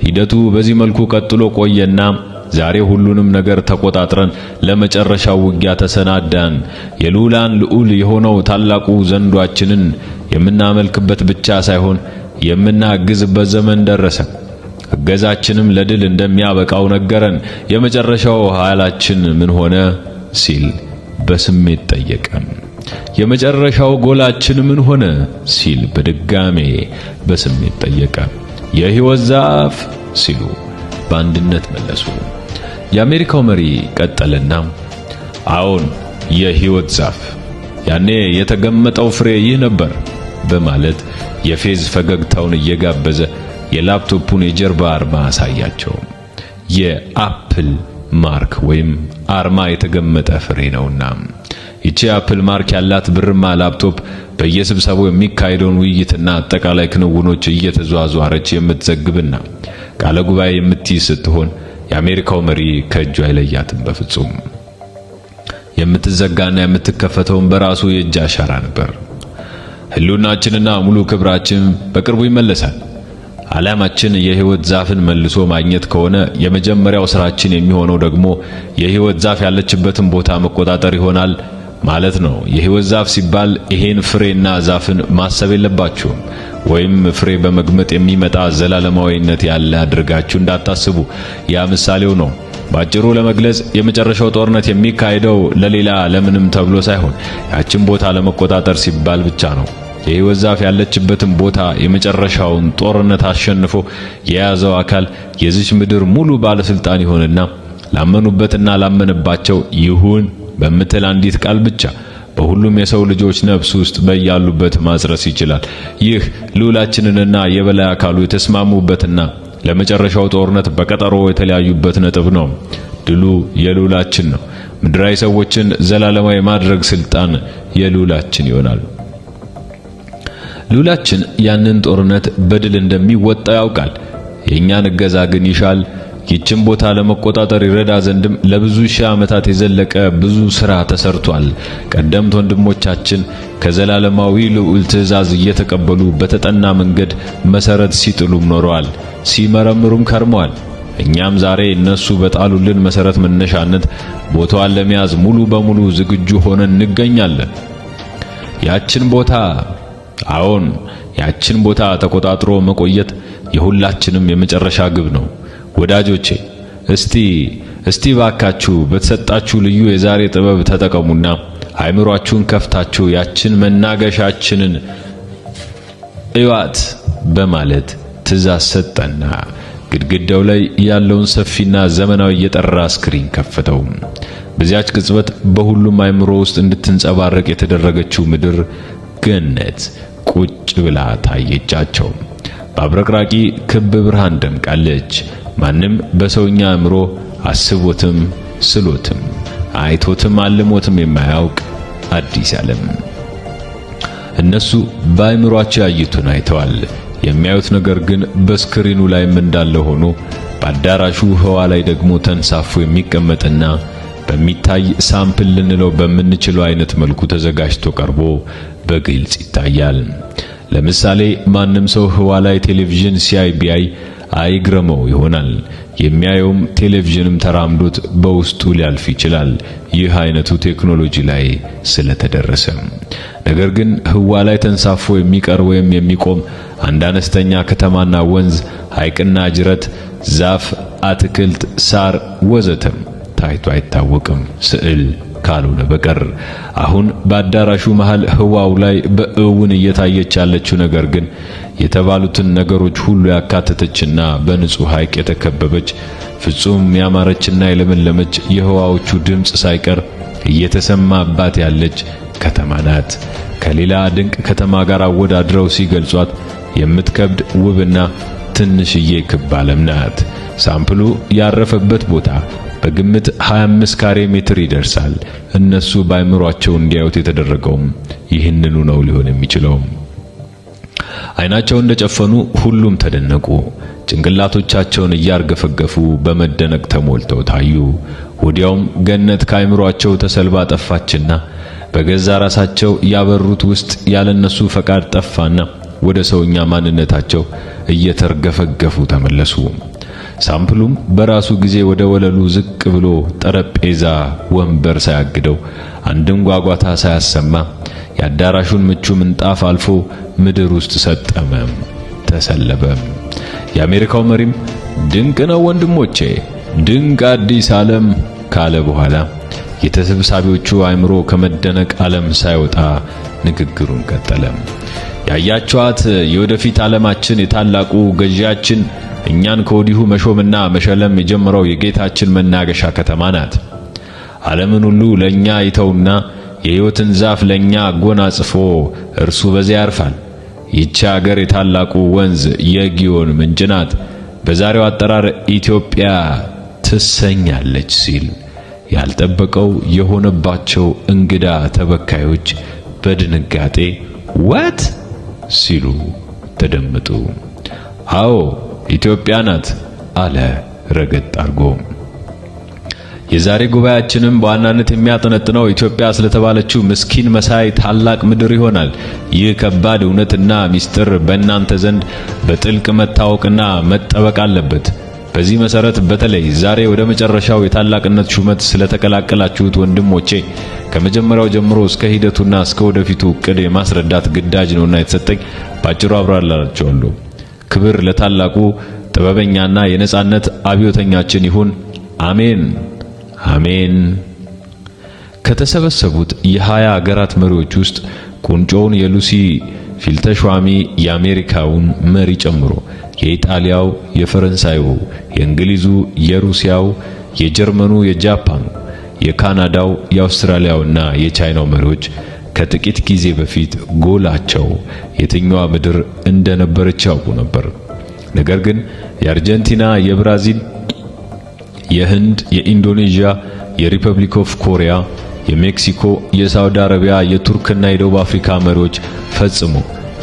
ሂደቱ በዚህ መልኩ ቀጥሎ ቆየና ዛሬ ሁሉንም ነገር ተቆጣጥረን ለመጨረሻው ውጊያ ተሰናዳን። የልዑላን ልዑል የሆነው ታላቁ ዘንዷችንን የምናመልክበት ብቻ ሳይሆን የምናግዝበት ዘመን ደረሰ። እገዛችንም ለድል እንደሚያበቃው ነገረን። የመጨረሻው ኃይላችን ምን ሆነ ሲል በስሜት ጠየቀ። የመጨረሻው ጎላችን ምን ሆነ ሲል በድጋሜ በስሜት ጠየቀ። የሕይወት ዛፍ ሲሉ በአንድነት መለሱ። የአሜሪካው መሪ ቀጠለና አዎን የሕይወት ዛፍ፣ ያኔ የተገመጠው ፍሬ ይህ ነበር በማለት የፌዝ ፈገግታውን እየጋበዘ የላፕቶፑን የጀርባ አርማ አሳያቸው። የአፕል ማርክ ወይም አርማ የተገመጠ ፍሬ ነውና ይቺ አፕል ማርክ ያላት ብርማ ላፕቶፕ በየስብሰባው የሚካሄደውን ውይይትና አጠቃላይ ክንውኖች እየተዟዟረች የምትዘግብና ቃለ ጉባኤ የምትይዝ ስትሆን የአሜሪካው መሪ ከእጁ አይለያትም በፍጹም። የምትዘጋና የምትከፈተውን በራሱ የእጅ አሻራ ነበር። ህልውናችንና ሙሉ ክብራችን በቅርቡ ይመለሳል። ዓላማችን የሕይወት ዛፍን መልሶ ማግኘት ከሆነ የመጀመሪያው ስራችን የሚሆነው ደግሞ የሕይወት ዛፍ ያለችበትን ቦታ መቆጣጠር ይሆናል ማለት ነው። የሕይወት ዛፍ ሲባል ይሄን ፍሬና ዛፍን ማሰብ የለባችሁም፣ ወይም ፍሬ በመግመጥ የሚመጣ ዘላለማዊነት ያለ አድርጋችሁ እንዳታስቡ። ያ ምሳሌው ነው። ባጭሩ ለመግለጽ የመጨረሻው ጦርነት የሚካሄደው ለሌላ ለምንም ተብሎ ሳይሆን ያችን ቦታ ለመቆጣጠር ሲባል ብቻ ነው። የሕይወት ዛፍ ያለችበትን ቦታ የመጨረሻውን ጦርነት አሸንፎ የያዘው አካል የዚች ምድር ሙሉ ባለስልጣን ይሆንና ላመኑበትና ላመነባቸው ይሁን በምትል አንዲት ቃል ብቻ በሁሉም የሰው ልጆች ነፍስ ውስጥ በያሉበት ማጽረስ ይችላል። ይህ ልዑላችንንና የበላይ አካሉ የተስማሙበትና ለመጨረሻው ጦርነት በቀጠሮ የተለያዩበት ነጥብ ነው። ድሉ የልዑላችን ነው። ምድራዊ ሰዎችን ዘላለማዊ ማድረግ ስልጣን የልዑላችን ይሆናል። ልዑላችን ያንን ጦርነት በድል እንደሚወጣ ያውቃል። የእኛን እገዛ ግን ይሻል። ይህችን ቦታ ለመቆጣጠር ይረዳ ዘንድም ለብዙ ሺህ ዓመታት የዘለቀ ብዙ ሥራ ተሰርቷል። ቀደምት ወንድሞቻችን ከዘላለማዊ ልዑል ትእዛዝ እየተቀበሉ በተጠና መንገድ መሰረት ሲጥሉም ኖረዋል፣ ሲመረምሩም ከርመዋል። እኛም ዛሬ እነሱ በጣሉልን መሰረት መነሻነት ቦታዋን ለመያዝ ሙሉ በሙሉ ዝግጁ ሆነን እንገኛለን። ያችን ቦታ ተቆጣጥሮ መቆየት የሁላችንም የመጨረሻ ግብ ነው። ወዳጆቼ እስቲ ባካችሁ በተሰጣችሁ ልዩ የዛሬ ጥበብ ተጠቀሙና አይምሯችሁን ከፍታችሁ ያችን መናገሻችንን እዩዋት በማለት ትእዛዝ ሰጠና ግድግዳው ላይ ያለውን ሰፊና ዘመናዊ የጠራ ስክሪን ከፈተው። በዚያች ቅጽበት በሁሉም አይምሮ ውስጥ እንድትንጸባረቅ የተደረገችው ምድር ገነት ቁጭ ብላ ታየቻቸው። በአብረቅራቂ ክብ ብርሃን ደምቃለች። ማንም በሰውኛ አእምሮ አስቦትም ስሎትም አይቶትም አልሞትም የማያውቅ አዲስ ዓለም። እነሱ በአእምሮአቸው ያዩትን አይተዋል። የሚያዩት ነገር ግን በስክሪኑ ላይም እንዳለ ሆኖ በአዳራሹ ህዋ ላይ ደግሞ ተንሳፎ የሚቀመጥና በሚታይ ሳምፕል ልንለው በምንችለው አይነት መልኩ ተዘጋጅቶ ቀርቦ በግልጽ ይታያል። ለምሳሌ ማንም ሰው ህዋ ላይ ቴሌቪዥን ሲያይ ቢያይ አይግረመው ይሆናል። የሚያየውም ቴሌቪዥንም ተራምዶት በውስጡ ሊያልፍ ይችላል፣ ይህ አይነቱ ቴክኖሎጂ ላይ ስለተደረሰ። ነገር ግን ህዋ ላይ ተንሳፎ የሚቀር ወይም የሚቆም አንድ አነስተኛ ከተማና ወንዝ፣ ሐይቅና ጅረት፣ ዛፍ፣ አትክልት፣ ሳር ወዘተም ታይቶ አይታወቅም ስዕል ካልሆነ በቀር። አሁን በአዳራሹ መሃል ህዋው ላይ በእውን እየታየች ያለችው ነገር ግን የተባሉትን ነገሮች ሁሉ ያካተተችና በንጹህ ሐይቅ የተከበበች ፍጹም ያማረችና የለመለመች የህዋዎቹ ድምጽ ሳይቀር እየተሰማባት ያለች ከተማ ናት። ከሌላ ድንቅ ከተማ ጋር አወዳድረው ሲገልጿት የምትከብድ ውብና ትንሽዬ ክብ ዓለም ናት። ሳምፕሉ ያረፈበት ቦታ በግምት 25 ካሬ ሜትር ይደርሳል። እነሱ በአእምሯቸው እንዲያዩት የተደረገውም ይህንኑ ነው ሊሆን የሚችለው። አይናቸውን እንደጨፈኑ ሁሉም ተደነቁ። ጭንቅላቶቻቸውን እያርገፈገፉ በመደነቅ ተሞልተው ታዩ። ወዲያውም ገነት ከአይምሮአቸው ተሰልባ ጠፋችና በገዛ ራሳቸው ያበሩት ውስጥ ያለነሱ ፈቃድ ጠፋና ወደ ሰውኛ ማንነታቸው እየተርገፈገፉ ተመለሱ። ሳምፕሉም በራሱ ጊዜ ወደ ወለሉ ዝቅ ብሎ ጠረጴዛ ወንበር ሳያግደው አንድም ጓጓታ ሳያሰማ የአዳራሹን ምቹ ምንጣፍ አልፎ ምድር ውስጥ ሰጠመ፣ ተሰለበ። የአሜሪካው መሪም ድንቅ ነው ወንድሞቼ፣ ድንቅ አዲስ ዓለም ካለ በኋላ የተሰብሳቢዎቹ አእምሮ ከመደነቅ ዓለም ሳይወጣ ንግግሩን ቀጠለ። ያያችኋት የወደፊት ዓለማችን የታላቁ ገዢያችን እኛን ከወዲሁ መሾምና መሸለም የጀመረው የጌታችን መናገሻ ከተማ ናት። ዓለምን ሁሉ ለኛ ይተውና የሕይወትን ዛፍ ለኛ ጎናጽፎ እርሱ በዚያ ያርፋል። ይህች አገር የታላቁ ወንዝ የጊዮን ምንጭ ናት፣ በዛሬው አጠራር ኢትዮጵያ ትሰኛለች ሲል ያልጠበቀው የሆነባቸው እንግዳ ተበካዮች በድንጋጤ ዋት ሲሉ ተደመጡ። አዎ ኢትዮጵያ ናት አለ ረገጥ አርጎ። የዛሬ ጉባኤያችንም በዋናነት የሚያጠነጥነው ኢትዮጵያ ስለተባለችው ምስኪን መሳይ ታላቅ ምድር ይሆናል። ይህ ከባድ እውነትና ሚስጥር በእናንተ ዘንድ በጥልቅ መታወቅና መጠበቅ አለበት። በዚህ መሰረት በተለይ ዛሬ ወደ መጨረሻው የታላቅነት ሹመት ስለተቀላቀላችሁት ወንድሞቼ ከመጀመሪያው ጀምሮ እስከ ሂደቱና እስከ ወደፊቱ ዕቅድ የማስረዳት ግዳጅ ነውና የተሰጠኝ ባጭሩ አብራራላችኋለሁ። ክብር ለታላቁ ጥበበኛና የነጻነት አብዮተኛችን ይሁን። አሜን አሜን። ከተሰበሰቡት የ20 አገራት መሪዎች ውስጥ ቁንጮውን የሉሲ ፊልተሿሚ የአሜሪካውን መሪ ጨምሮ የኢጣሊያው፣ የፈረንሳዩ፣ የእንግሊዙ፣ የሩሲያው፣ የጀርመኑ፣ የጃፓኑ፣ የካናዳው፣ የአውስትራሊያውና የቻይናው መሪዎች ከጥቂት ጊዜ በፊት ጎላቸው የትኛዋ ምድር እንደነበረች ያውቁ ነበር። ነገር ግን የአርጀንቲና፣ የብራዚል፣ የህንድ፣ የኢንዶኔዥያ፣ የሪፐብሊክ ኦፍ ኮሪያ፣ የሜክሲኮ፣ የሳውዲ አረቢያ፣ የቱርክና የደቡብ አፍሪካ መሪዎች ፈጽሞ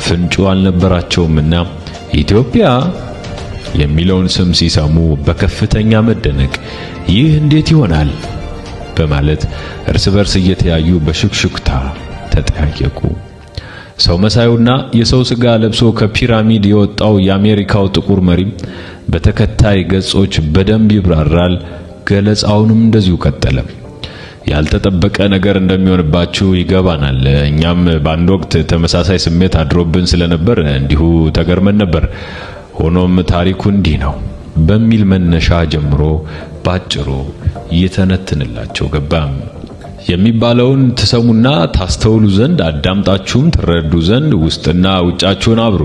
ፍንጩ አልነበራቸውምና ኢትዮጵያ የሚለውን ስም ሲሰሙ በከፍተኛ መደነቅ ይህ እንዴት ይሆናል በማለት እርስ በርስ እየተያዩ በሽክሽክታ ተጠያየቁ። ሰው መሳዩና የሰው ሥጋ ለብሶ ከፒራሚድ የወጣው የአሜሪካው ጥቁር መሪም በተከታይ ገጾች በደንብ ይብራራል። ገለጻውንም እንደዚሁ ቀጠለ። ያልተጠበቀ ነገር እንደሚሆንባችሁ ይገባናል። እኛም በአንድ ወቅት ተመሳሳይ ስሜት አድሮብን ስለነበር እንዲሁ ተገርመን ነበር። ሆኖም ታሪኩ እንዲህ ነው በሚል መነሻ ጀምሮ ባጭሩ እየተነተነላቸው ገባም። የሚባለውን ትሰሙና ታስተውሉ ዘንድ አዳምጣችሁም ትረዱ ዘንድ ውስጥና ውጫችሁን አብሩ።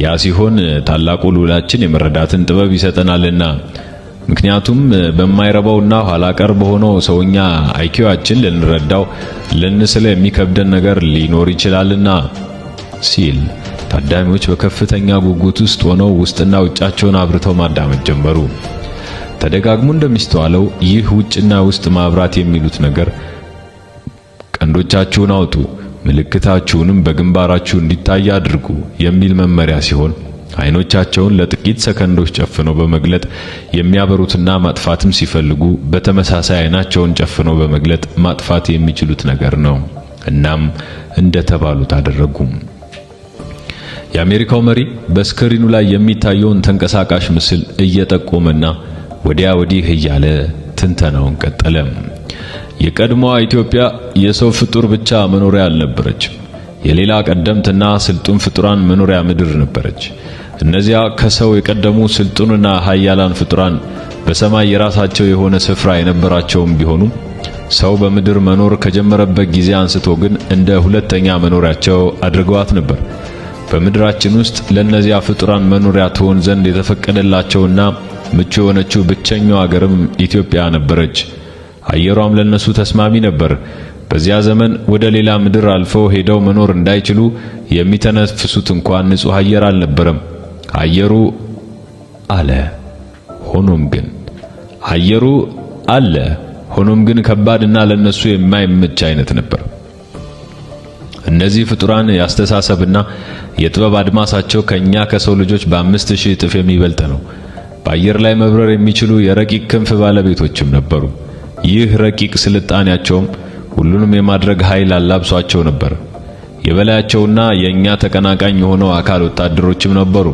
ያ ሲሆን ታላቁ ልዑላችን የመረዳትን ጥበብ ይሰጠናልና። ምክንያቱም በማይረባውና ኋላ ቀር በሆነው ሰውኛ አይኪዋችን ልንረዳው ልንስለ የሚከብደን ነገር ሊኖር ይችላልና ሲል ታዳሚዎች በከፍተኛ ጉጉት ውስጥ ሆነው ውስጥና ውጫቸውን አብርተው ማዳመጥ ጀመሩ። ተደጋግሞ እንደሚስተዋለው ይህ ውጭና ውስጥ ማብራት የሚሉት ነገር ቀንዶቻችሁን አውጡ፣ ምልክታችሁንም በግንባራችሁ እንዲታይ አድርጉ የሚል መመሪያ ሲሆን አይኖቻቸውን ለጥቂት ሰከንዶች ጨፍነው በመግለጥ የሚያበሩትና ማጥፋትም ሲፈልጉ በተመሳሳይ አይናቸውን ጨፍነው በመግለጥ ማጥፋት የሚችሉት ነገር ነው። እናም እንደተባሉት አደረጉ። የአሜሪካው መሪ በስክሪኑ ላይ የሚታየውን ተንቀሳቃሽ ምስል እየጠቆመና ወዲያ ወዲህ እያለ ትንተናውን ቀጠለ። የቀድሞዋ ኢትዮጵያ የሰው ፍጡር ብቻ መኖሪያ አልነበረችም። የሌላ ቀደምትና ስልጡን ፍጡራን መኖሪያ ምድር ነበረች። እነዚያ ከሰው የቀደሙ ስልጡንና ኃያላን ፍጡራን በሰማይ የራሳቸው የሆነ ስፍራ የነበራቸውም ቢሆኑ ሰው በምድር መኖር ከጀመረበት ጊዜ አንስቶ ግን እንደ ሁለተኛ መኖሪያቸው አድርገዋት ነበር። በምድራችን ውስጥ ለነዚያ ፍጡራን መኖሪያ ትሆን ዘንድ የተፈቀደላቸውና ምቹ የሆነችው ብቸኛው አገርም ኢትዮጵያ ነበረች። አየሯም ለነሱ ተስማሚ ነበር። በዚያ ዘመን ወደ ሌላ ምድር አልፈው ሄደው መኖር እንዳይችሉ የሚተነፍሱት እንኳን ንጹህ አየር አልነበረም። አየሩ አለ፣ ሆኖም ግን ከባድና ለነሱ የማይመች አይነት ነበር። እነዚህ ፍጡራን ያስተሳሰብና የጥበብ አድማሳቸው ከኛ ከሰው ልጆች በ5000 እጥፍ የሚበልጥ ነው። በአየር ላይ መብረር የሚችሉ የረቂቅ ክንፍ ባለቤቶችም ነበሩ። ይህ ረቂቅ ስልጣኔያቸውም ሁሉንም የማድረግ ኃይል አላብሷቸው ነበር። የበላያቸውና የኛ ተቀናቃኝ የሆነው አካል ወታደሮችም ነበሩ።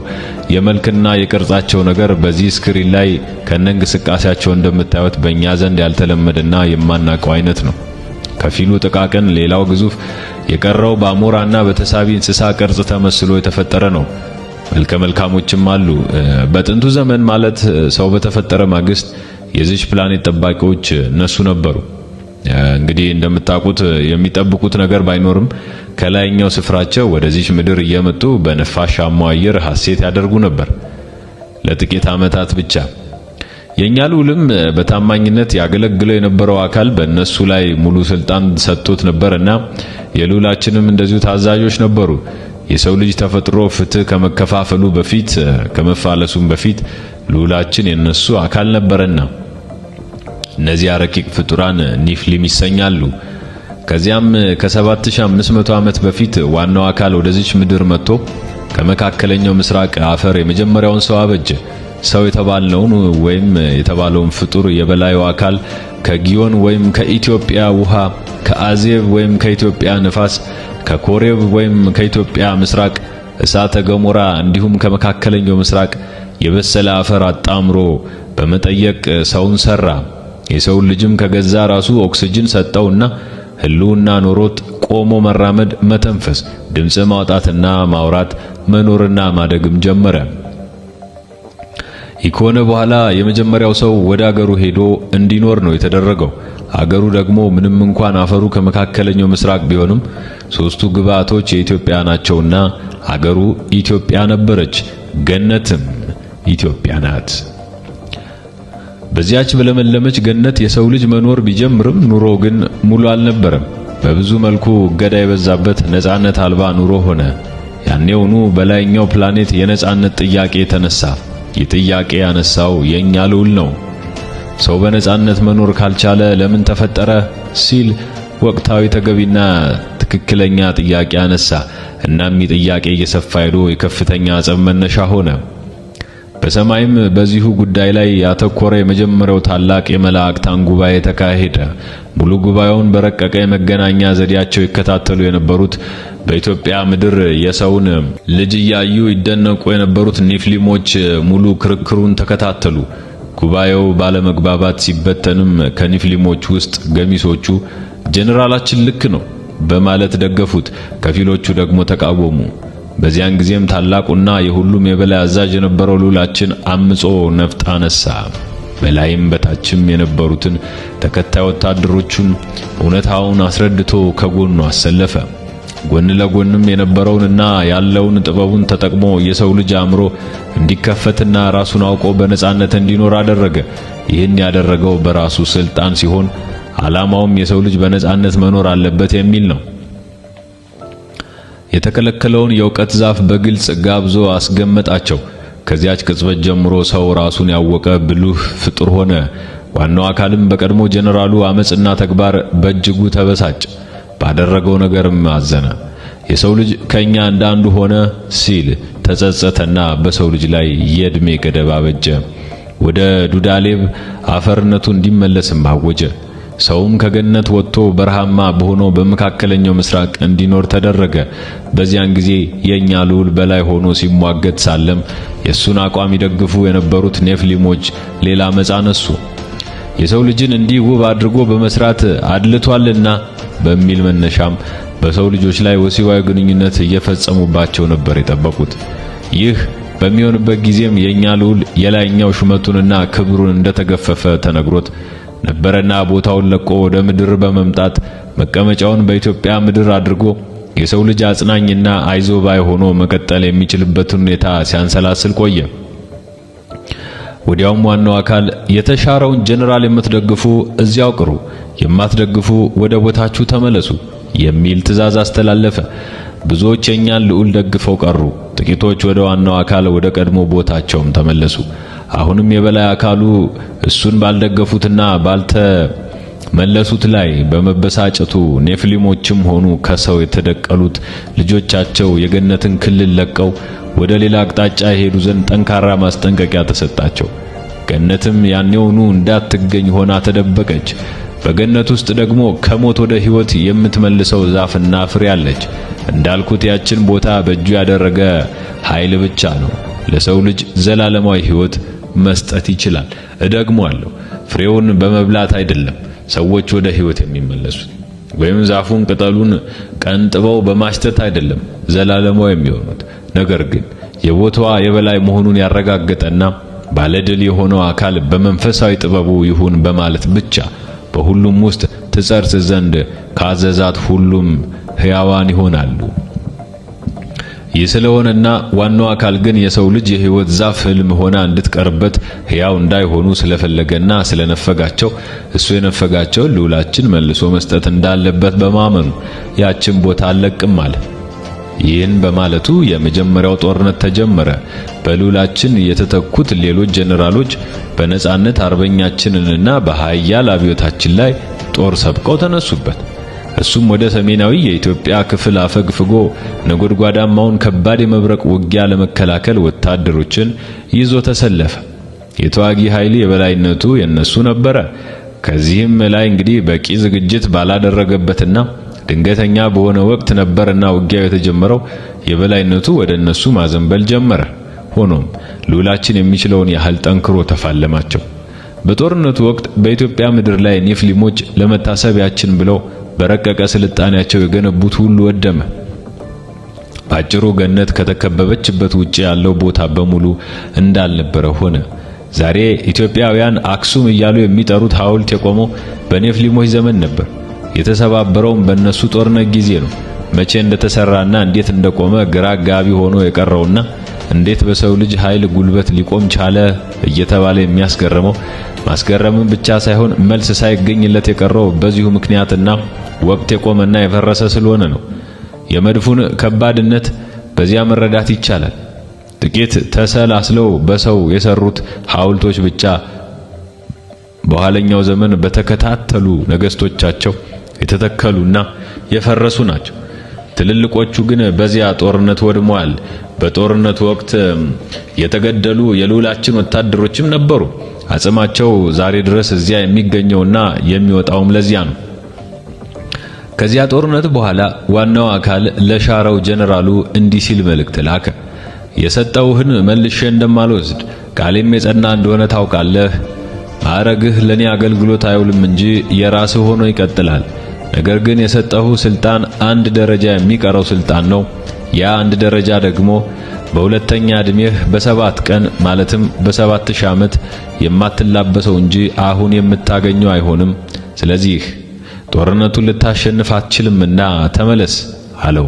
የመልክና የቅርጻቸው ነገር በዚህ ስክሪን ላይ ከነንግስቃሴያቸው እንደምታዩት በእኛ ዘንድ ያልተለመደና የማናውቀው አይነት ነው። ከፊሉ ጥቃቅን፣ ሌላው ግዙፍ፣ የቀረው በአሞራና በተሳቢ እንስሳ ቅርጽ ተመስሎ የተፈጠረ ነው። መልከ መልካሞችም አሉ። በጥንቱ ዘመን ማለት ሰው በተፈጠረ ማግስት የዚች ፕላኔት ጠባቂዎች እነሱ ነበሩ። እንግዲህ እንደምታውቁት የሚጠብቁት ነገር ባይኖርም ከላይኛው ስፍራቸው ወደዚህ ምድር እየመጡ በነፋሻማው አየር ሐሴት ያደርጉ ነበር ለጥቂት ዓመታት ብቻ። የኛ ልዑልም በታማኝነት ያገለግለው የነበረው አካል በእነሱ ላይ ሙሉ ስልጣን ሰጥቶት ነበርና የልዑላችንም እንደዚሁ ታዛዦች ነበሩ። የሰው ልጅ ተፈጥሮ ፍትህ ከመከፋፈሉ በፊት ከመፋለሱም በፊት ልዑላችን የነሱ አካል ነበርና እነዚህ ረቂቅ ፍጡራን ኒፍሊም ይሰኛሉ። ከዚያም ከ7500 ዓመት በፊት ዋናው አካል ወደዚች ምድር መጥቶ ከመካከለኛው ምስራቅ አፈር የመጀመሪያውን ሰው አበጀ። ሰው የተባለውን ወይም የተባለውን ፍጡር የበላዩ አካል ከጊዮን ወይም ከኢትዮጵያ ውሃ፣ ከአዜብ ወይም ከኢትዮጵያ ንፋስ፣ ከኮሬብ ወይም ከኢትዮጵያ ምስራቅ እሳተ ገሞራ እንዲሁም ከመካከለኛው ምስራቅ የበሰለ አፈር አጣምሮ በመጠየቅ ሰውን ሰራ። የሰው ልጅም ከገዛ ራሱ ኦክሲጅን ሰጠውና ህልውና ኖሮት ቆሞ መራመድ፣ መተንፈስ፣ ድምጽ ማውጣትና ማውራት፣ መኖርና ማደግም ጀመረ። ከሆነ በኋላ የመጀመሪያው ሰው ወደ አገሩ ሄዶ እንዲኖር ነው የተደረገው። አገሩ ደግሞ ምንም እንኳን አፈሩ ከመካከለኛው ምስራቅ ቢሆንም ሶስቱ ግብአቶች የኢትዮጵያ ናቸውና አገሩ ኢትዮጵያ ነበረች። ገነትም ኢትዮጵያ ናት። በዚያች በለመለመች ገነት የሰው ልጅ መኖር ቢጀምርም ኑሮ ግን ሙሉ አልነበረም። በብዙ መልኩ እገዳ የበዛበት ነፃነት አልባ ኑሮ ሆነ። ያኔውኑ በላይኛው ፕላኔት የነፃነት ጥያቄ ተነሳ። ይህ ጥያቄ ያነሳው የኛ ልዑል ነው። ሰው በነፃነት መኖር ካልቻለ ለምን ተፈጠረ ሲል ወቅታዊ ተገቢና ትክክለኛ ጥያቄ አነሳ። እናም ይህ ጥያቄ እየሰፋ ሄዶ የከፍተኛ ጸብ መነሻ ሆነ። በሰማይም በዚሁ ጉዳይ ላይ ያተኮረ የመጀመሪያው ታላቅ የመላእክታን ጉባኤ ተካሄደ። ሙሉ ጉባኤውን በረቀቀ የመገናኛ ዘዴያቸው ይከታተሉ የነበሩት በኢትዮጵያ ምድር የሰውን ልጅ እያዩ ይደነቁ የነበሩት ኒፍሊሞች ሙሉ ክርክሩን ተከታተሉ። ጉባኤው ባለመግባባት ሲበተንም ከኒፍሊሞች ውስጥ ገሚሶቹ ጀነራላችን ልክ ነው በማለት ደገፉት፣ ከፊሎቹ ደግሞ ተቃወሙ። በዚያን ጊዜም ታላቁና የሁሉም የበላይ አዛዥ የነበረው ልዑላችን አምጾ ነፍጥ አነሳ። በላይም በታችም የነበሩትን ተከታይ ወታደሮቹን እውነታውን አስረድቶ ከጎኑ አሰለፈ። ጎን ለጎንም የነበረውንና ያለውን ጥበቡን ተጠቅሞ የሰው ልጅ አእምሮ እንዲከፈትና ራሱን አውቆ በነጻነት እንዲኖር አደረገ። ይህን ያደረገው በራሱ ስልጣን ሲሆን ዓላማውም የሰው ልጅ በነጻነት መኖር አለበት የሚል ነው። የተከለከለውን የእውቀት ዛፍ በግልጽ ጋብዞ አስገመጣቸው። ከዚያች ቅጽበት ጀምሮ ሰው ራሱን ያወቀ ብሉህ ፍጡር ሆነ። ዋናው አካልም በቀድሞ ጀነራሉ አመጽና ተግባር በእጅጉ ተበሳጭ። ባደረገው ነገርም አዘነ። የሰው ልጅ ከኛ እንዳንዱ ሆነ ሲል ተጸጸተና በሰው ልጅ ላይ የዕድሜ ገደብ አበጀ። ወደ ዱዳሌብ አፈርነቱ እንዲመለስም አወጀ። ሰውም ከገነት ወጥቶ በረሃማ በሆነው በመካከለኛው ምስራቅ እንዲኖር ተደረገ። በዚያን ጊዜ የኛ ልዑል በላይ ሆኖ ሲሟገት ሳለም የሱን አቋም ይደግፉ የነበሩት ኔፍሊሞች ሌላ አመጽ አነሱ። የሰው ልጅን እንዲህ ውብ አድርጎ በመስራት አድልቷልና በሚል መነሻም በሰው ልጆች ላይ ወሲባዊ ግንኙነት እየፈጸሙባቸው ነበር የጠበቁት። ይህ በሚሆንበት ጊዜም የኛ ልዑል የላይኛው ሹመቱንና ክብሩን እንደተገፈፈ ተነግሮት ነበረና ቦታውን ለቆ ወደ ምድር በመምጣት መቀመጫውን በኢትዮጵያ ምድር አድርጎ የሰው ልጅ አጽናኝና አይዞባይ ሆኖ መቀጠል የሚችልበትን ሁኔታ ሲያንሰላስል ቆየ። ወዲያውም ዋናው አካል የተሻረውን ጀነራል የምትደግፉ እዚያው ቅሩ፣ የማትደግፉ ወደ ቦታችሁ ተመለሱ የሚል ትዕዛዝ አስተላለፈ። ብዙዎች የኛን ልዑል ደግፈው ቀሩ። ጥቂቶች ወደ ዋናው አካል ወደ ቀድሞ ቦታቸውም ተመለሱ። አሁንም የበላይ አካሉ እሱን ባልደገፉትና መለሱት ላይ በመበሳጨቱ ኔፍሊሞችም ሆኑ ከሰው የተደቀሉት ልጆቻቸው የገነትን ክልል ለቀው ወደ ሌላ አቅጣጫ የሄዱ ዘንድ ጠንካራ ማስጠንቀቂያ ተሰጣቸው። ገነትም ያኔውኑ እንዳትገኝ ሆና ተደበቀች። በገነት ውስጥ ደግሞ ከሞት ወደ ሕይወት የምትመልሰው ዛፍና ፍሬ አለች። እንዳልኩት ያችን ቦታ በእጁ ያደረገ ኃይል ብቻ ነው ለሰው ልጅ ዘላለማዊ ሕይወት መስጠት ይችላል። እደግመዋለሁ፣ ፍሬውን በመብላት አይደለም ሰዎች ወደ ሕይወት የሚመለሱት፣ ወይም ዛፉን ቅጠሉን ቀንጥበው በማሽተት አይደለም ዘላለማዊ የሚሆኑት። ነገር ግን የቦታዋ የበላይ መሆኑን ያረጋገጠና ባለድል የሆነው አካል በመንፈሳዊ ጥበቡ ይሁን በማለት ብቻ በሁሉም ውስጥ ትጸርስ ዘንድ ካዘዛት ሁሉም ሕያዋን ይሆናሉ። ይህ ስለሆነና ዋናው አካል ግን የሰው ልጅ የሕይወት ዛፍ ሕልም ሆና እንድትቀርበት ሕያው እንዳይሆኑ ስለፈለገና ስለነፈጋቸው እሱ የነፈጋቸውን ልዑላችን መልሶ መስጠት እንዳለበት በማመኑ ያችን ቦታ አልለቅም አለ። ይህን በማለቱ የመጀመሪያው ጦርነት ተጀመረ። በልዑላችን የተተኩት ሌሎች ጀነራሎች በነጻነት አርበኛችንንና በኃያል አብዮታችን ላይ ጦር ሰብቀው ተነሱበት። እሱም ወደ ሰሜናዊ የኢትዮጵያ ክፍል አፈግፍጎ ነጎድጓዳማውን ከባድ የመብረቅ ውጊያ ለመከላከል ወታደሮችን ይዞ ተሰለፈ። የተዋጊ ኃይል የበላይነቱ የነሱ ነበረ። ከዚህም ላይ እንግዲህ በቂ ዝግጅት ባላደረገበትና ድንገተኛ በሆነ ወቅት ነበርና ውጊያው የተጀመረው የበላይነቱ ወደ እነሱ ማዘንበል ጀመረ። ሆኖም ልዑላችን የሚችለውን ያህል ጠንክሮ ተፋለማቸው። በጦርነቱ ወቅት በኢትዮጵያ ምድር ላይ ኔፍሊሞች ለመታሰቢያችን ብለው በረቀቀ ስልጣኔያቸው የገነቡት ሁሉ ወደመ። ባጭሩ ገነት ከተከበበችበት ውጪ ያለው ቦታ በሙሉ እንዳልነበረ ሆነ። ዛሬ ኢትዮጵያውያን አክሱም እያሉ የሚጠሩት ሐውልት የቆመው በኔፍሊሞች ዘመን ነበር። የተሰባበረውም በእነሱ ጦርነት ጊዜ ነው። መቼ እንደተሰራና እንዴት እንደቆመ ግራ ጋቢ ሆኖ የቀረውና እንዴት በሰው ልጅ ኃይል ጉልበት ሊቆም ቻለ እየተባለ የሚያስገርመው ማስገረምን ብቻ ሳይሆን መልስ ሳይገኝለት የቀረው በዚሁ ምክንያትና ወቅት የቆመና የፈረሰ ስለሆነ ነው። የመድፉን ከባድነት በዚያ መረዳት ይቻላል። ጥቂት ተሰላስለው በሰው የሰሩት ሐውልቶች ብቻ በኋለኛው ዘመን በተከታተሉ ነገስቶቻቸው የተተከሉና የፈረሱ ናቸው። ትልልቆቹ ግን በዚያ ጦርነት ወድመዋል። በጦርነቱ ወቅት የተገደሉ የልዑላችን ወታደሮችም ነበሩ። አጽማቸው ዛሬ ድረስ እዚያ የሚገኘውና የሚወጣውም ለዚያ ነው። ከዚያ ጦርነት በኋላ ዋናው አካል ለሻረው ጀነራሉ እንዲህ ሲል መልእክት ላከ። የሰጠውህን መልሼ እንደማልወስድ ቃሌም የጸና እንደሆነ ታውቃለህ። ማዕረግህ ለኔ አገልግሎት አይውልም እንጂ የራስህ ሆኖ ይቀጥላል። ነገር ግን የሰጠሁ ስልጣን አንድ ደረጃ የሚቀረው ስልጣን ነው። ያ አንድ ደረጃ ደግሞ በሁለተኛ ዕድሜህ በ7 ቀን ማለትም በ7000 ዓመት የማትላበሰው እንጂ አሁን የምታገኘው አይሆንም። ስለዚህ ጦርነቱን ልታሸንፍ አትችልምና ተመለስ አለው።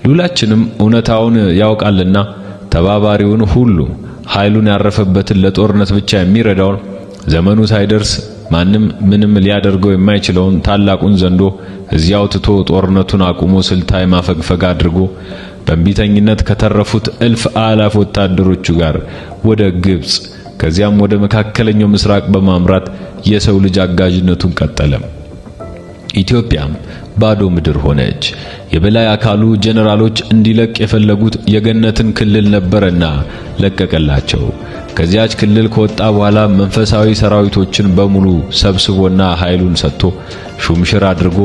ልዑላችንም እውነታውን ያውቃልና ተባባሪውን ሁሉ ኃይሉን ያረፈበትን ለጦርነት ብቻ የሚረዳውን ዘመኑ ሳይደርስ ማንም ምንም ሊያደርገው የማይችለውን ታላቁን ዘንዶ እዚያው ትቶ ጦርነቱን አቁሞ ስልታዊ ማፈግፈግ አድርጎ በእንቢተኝነት ከተረፉት እልፍ አላፍ ወታደሮቹ ጋር ወደ ግብጽ ከዚያም ወደ መካከለኛው ምስራቅ በማምራት የሰው ልጅ አጋዥነቱን ቀጠለ። ኢትዮጵያም ባዶ ምድር ሆነች። የበላይ አካሉ ጀነራሎች እንዲለቅ የፈለጉት የገነትን ክልል ነበርና ለቀቀላቸው። ከዚያች ክልል ከወጣ በኋላ መንፈሳዊ ሰራዊቶችን በሙሉ ሰብስቦና ኃይሉን ሰጥቶ ሹምሽር አድርጎ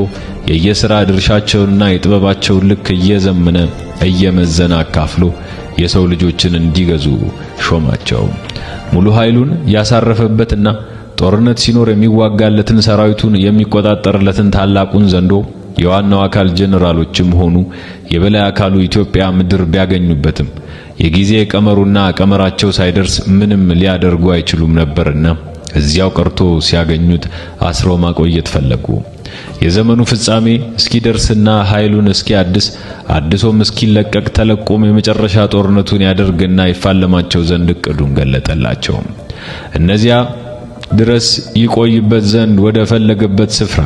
የየሥራ ድርሻቸውንና የጥበባቸውን ልክ እየዘመነ እየመዘነ አካፍሎ የሰው ልጆችን እንዲገዙ ሾማቸው። ሙሉ ኃይሉን ያሳረፈበትና ጦርነት ሲኖር የሚዋጋለትን ሰራዊቱን የሚቆጣጠርለትን ታላቁን ዘንዶ የዋናው አካል ጀነራሎችም ሆኑ የበላይ አካሉ ኢትዮጵያ ምድር ቢያገኙበትም የጊዜ ቀመሩና ቀመራቸው ሳይደርስ ምንም ሊያደርጉ አይችሉም ነበርና እዚያው ቀርቶ ሲያገኙት አስረው ማቆየት ፈለጉ። የዘመኑ ፍጻሜ እስኪደርስና ኃይሉን እስኪያድስ አድሶም እስኪለቀቅ ተለቆም የመጨረሻ ጦርነቱን ያደርግና ይፋለማቸው ዘንድ እቅዱን ገለጠላቸው። እነዚያ ድረስ ይቆይበት ዘንድ ወደ ፈለገበት ስፍራ